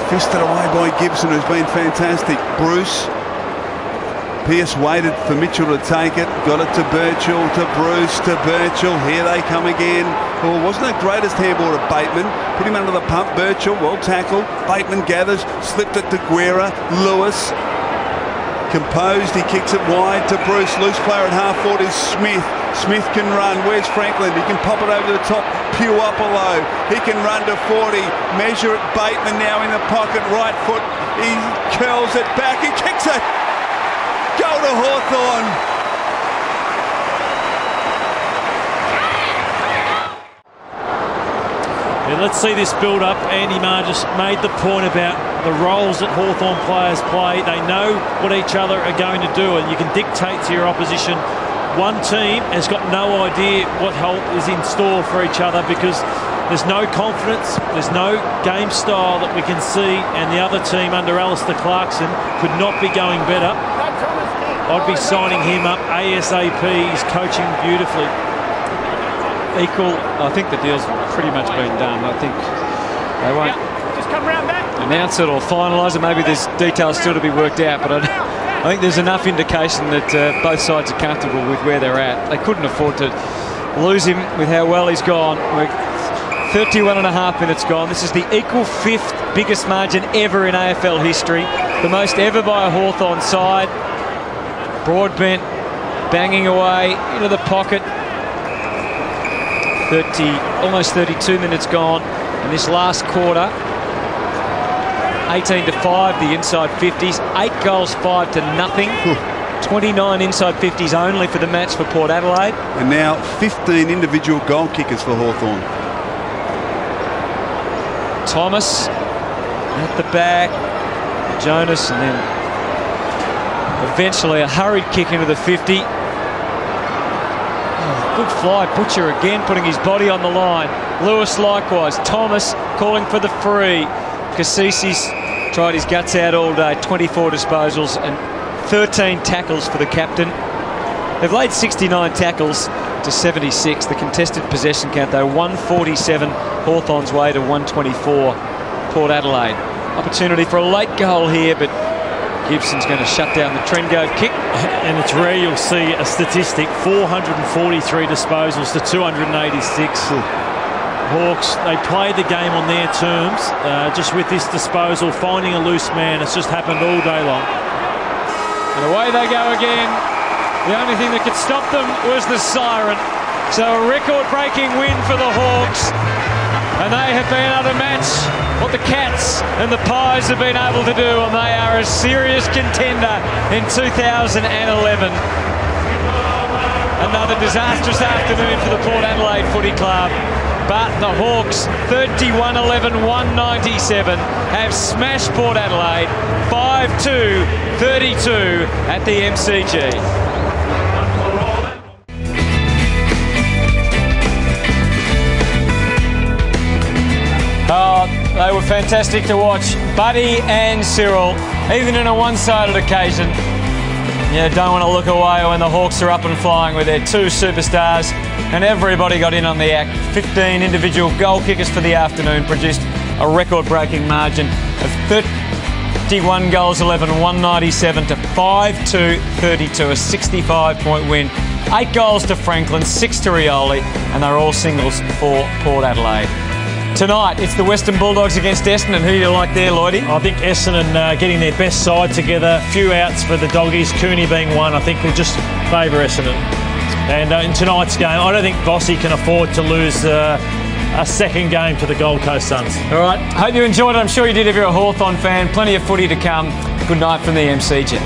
fisted away by Gibson, who's been fantastic. Bruce Pearce waited for Mitchell to take it, got it to Birchall, to Bruce, to Birchall. Here they come again. Oh, wasn't the greatest handball to Bateman. Put him under the pump. Birchall, well tackled. Bateman gathers, slipped it to Guerra. Lewis, composed, he kicks it wide to Bruce. Loose player at half forward is Smith. Smith can run. Where's Franklin? He can pop it over the top. Puopolo. He can run to 40. Measure it. Bateman now in the pocket. Right foot. He curls it back. He kicks it. Goal to Hawthorn. Yeah, let's see this build up. Andy Marr just made the point about the roles that Hawthorn players play. They know what each other are going to do, and you can dictate to your opposition. One team has got no idea what help is in store for each other because there's no confidence, there's no game style that we can see, and the other team under Alistair Clarkson could not be going better. I'd be signing him up ASAP. He's coaching beautifully. Equal, I think the deal's pretty much been done. I think they won't Just come round back. announce it or finalise it. Maybe there's details still to be worked out, but I think there's enough indication that both sides are comfortable with where they're at. They couldn't afford to lose him with how well he's gone. We're 31.5 minutes gone. This is the equal 5th biggest margin ever in AFL history. The most ever by a Hawthorn side. Broadbent banging away into the pocket. Almost 32 minutes gone. And this last quarter, 18-5, the inside 50s. 8 goals, 5-0. 29 inside 50s only for the match for Port Adelaide. And now 15 individual goal kickers for Hawthorn. Thomas at the back. Jonas, and then eventually a hurried kick into the 50. Good fly. Butcher again putting his body on the line. Lewis likewise. Thomas calling for the free. Cassisi's tried his guts out all day. 24 disposals and 13 tackles for the captain. They've laid 69 tackles to 76. The contested possession count, though, 147 Hawthorn's way to 124 Port Adelaide. Opportunity for a late goal here, but Gibson's going to shut down the Trengove kick. And it's rare you'll see a statistic, 443 disposals to 286. Hawks, they played the game on their terms, just with this disposal, finding a loose man. It's just happened all day long. And away they go again. The only thing that could stop them was the siren. So a record-breaking win for the Hawks. And they have been able to match what the Cats and the Pies have been able to do, and they are a serious contender in 2011. Another disastrous afternoon for the Port Adelaide Footy Club. But the Hawks, 31-11-197, have smashed Port Adelaide 5-2-32 at the MCG. Oh, they were fantastic to watch. Buddy and Cyril, even in a one-sided occasion. Yeah, don't want to look away when the Hawks are up and flying with their 2 superstars, and everybody got in on the act. 15 individual goal kickers for the afternoon produced a record-breaking margin of 31 goals, 11, 197 to 5-2-32, a 65-point win. 8 goals to Franklin, 6 to Rioli, and they're all singles for Port Adelaide. Tonight, it's the Western Bulldogs against Essendon. Who do you like there, Lloydie? I think Essendon getting their best side together. Few outs for the Doggies, Cooney being one. I think we just favour Essendon. And in tonight's game, I don't think Vossi can afford to lose a second game to the Gold Coast Suns. All right, hope you enjoyed it. I'm sure you did if you're a Hawthorn fan. Plenty of footy to come. Good night from the MCG.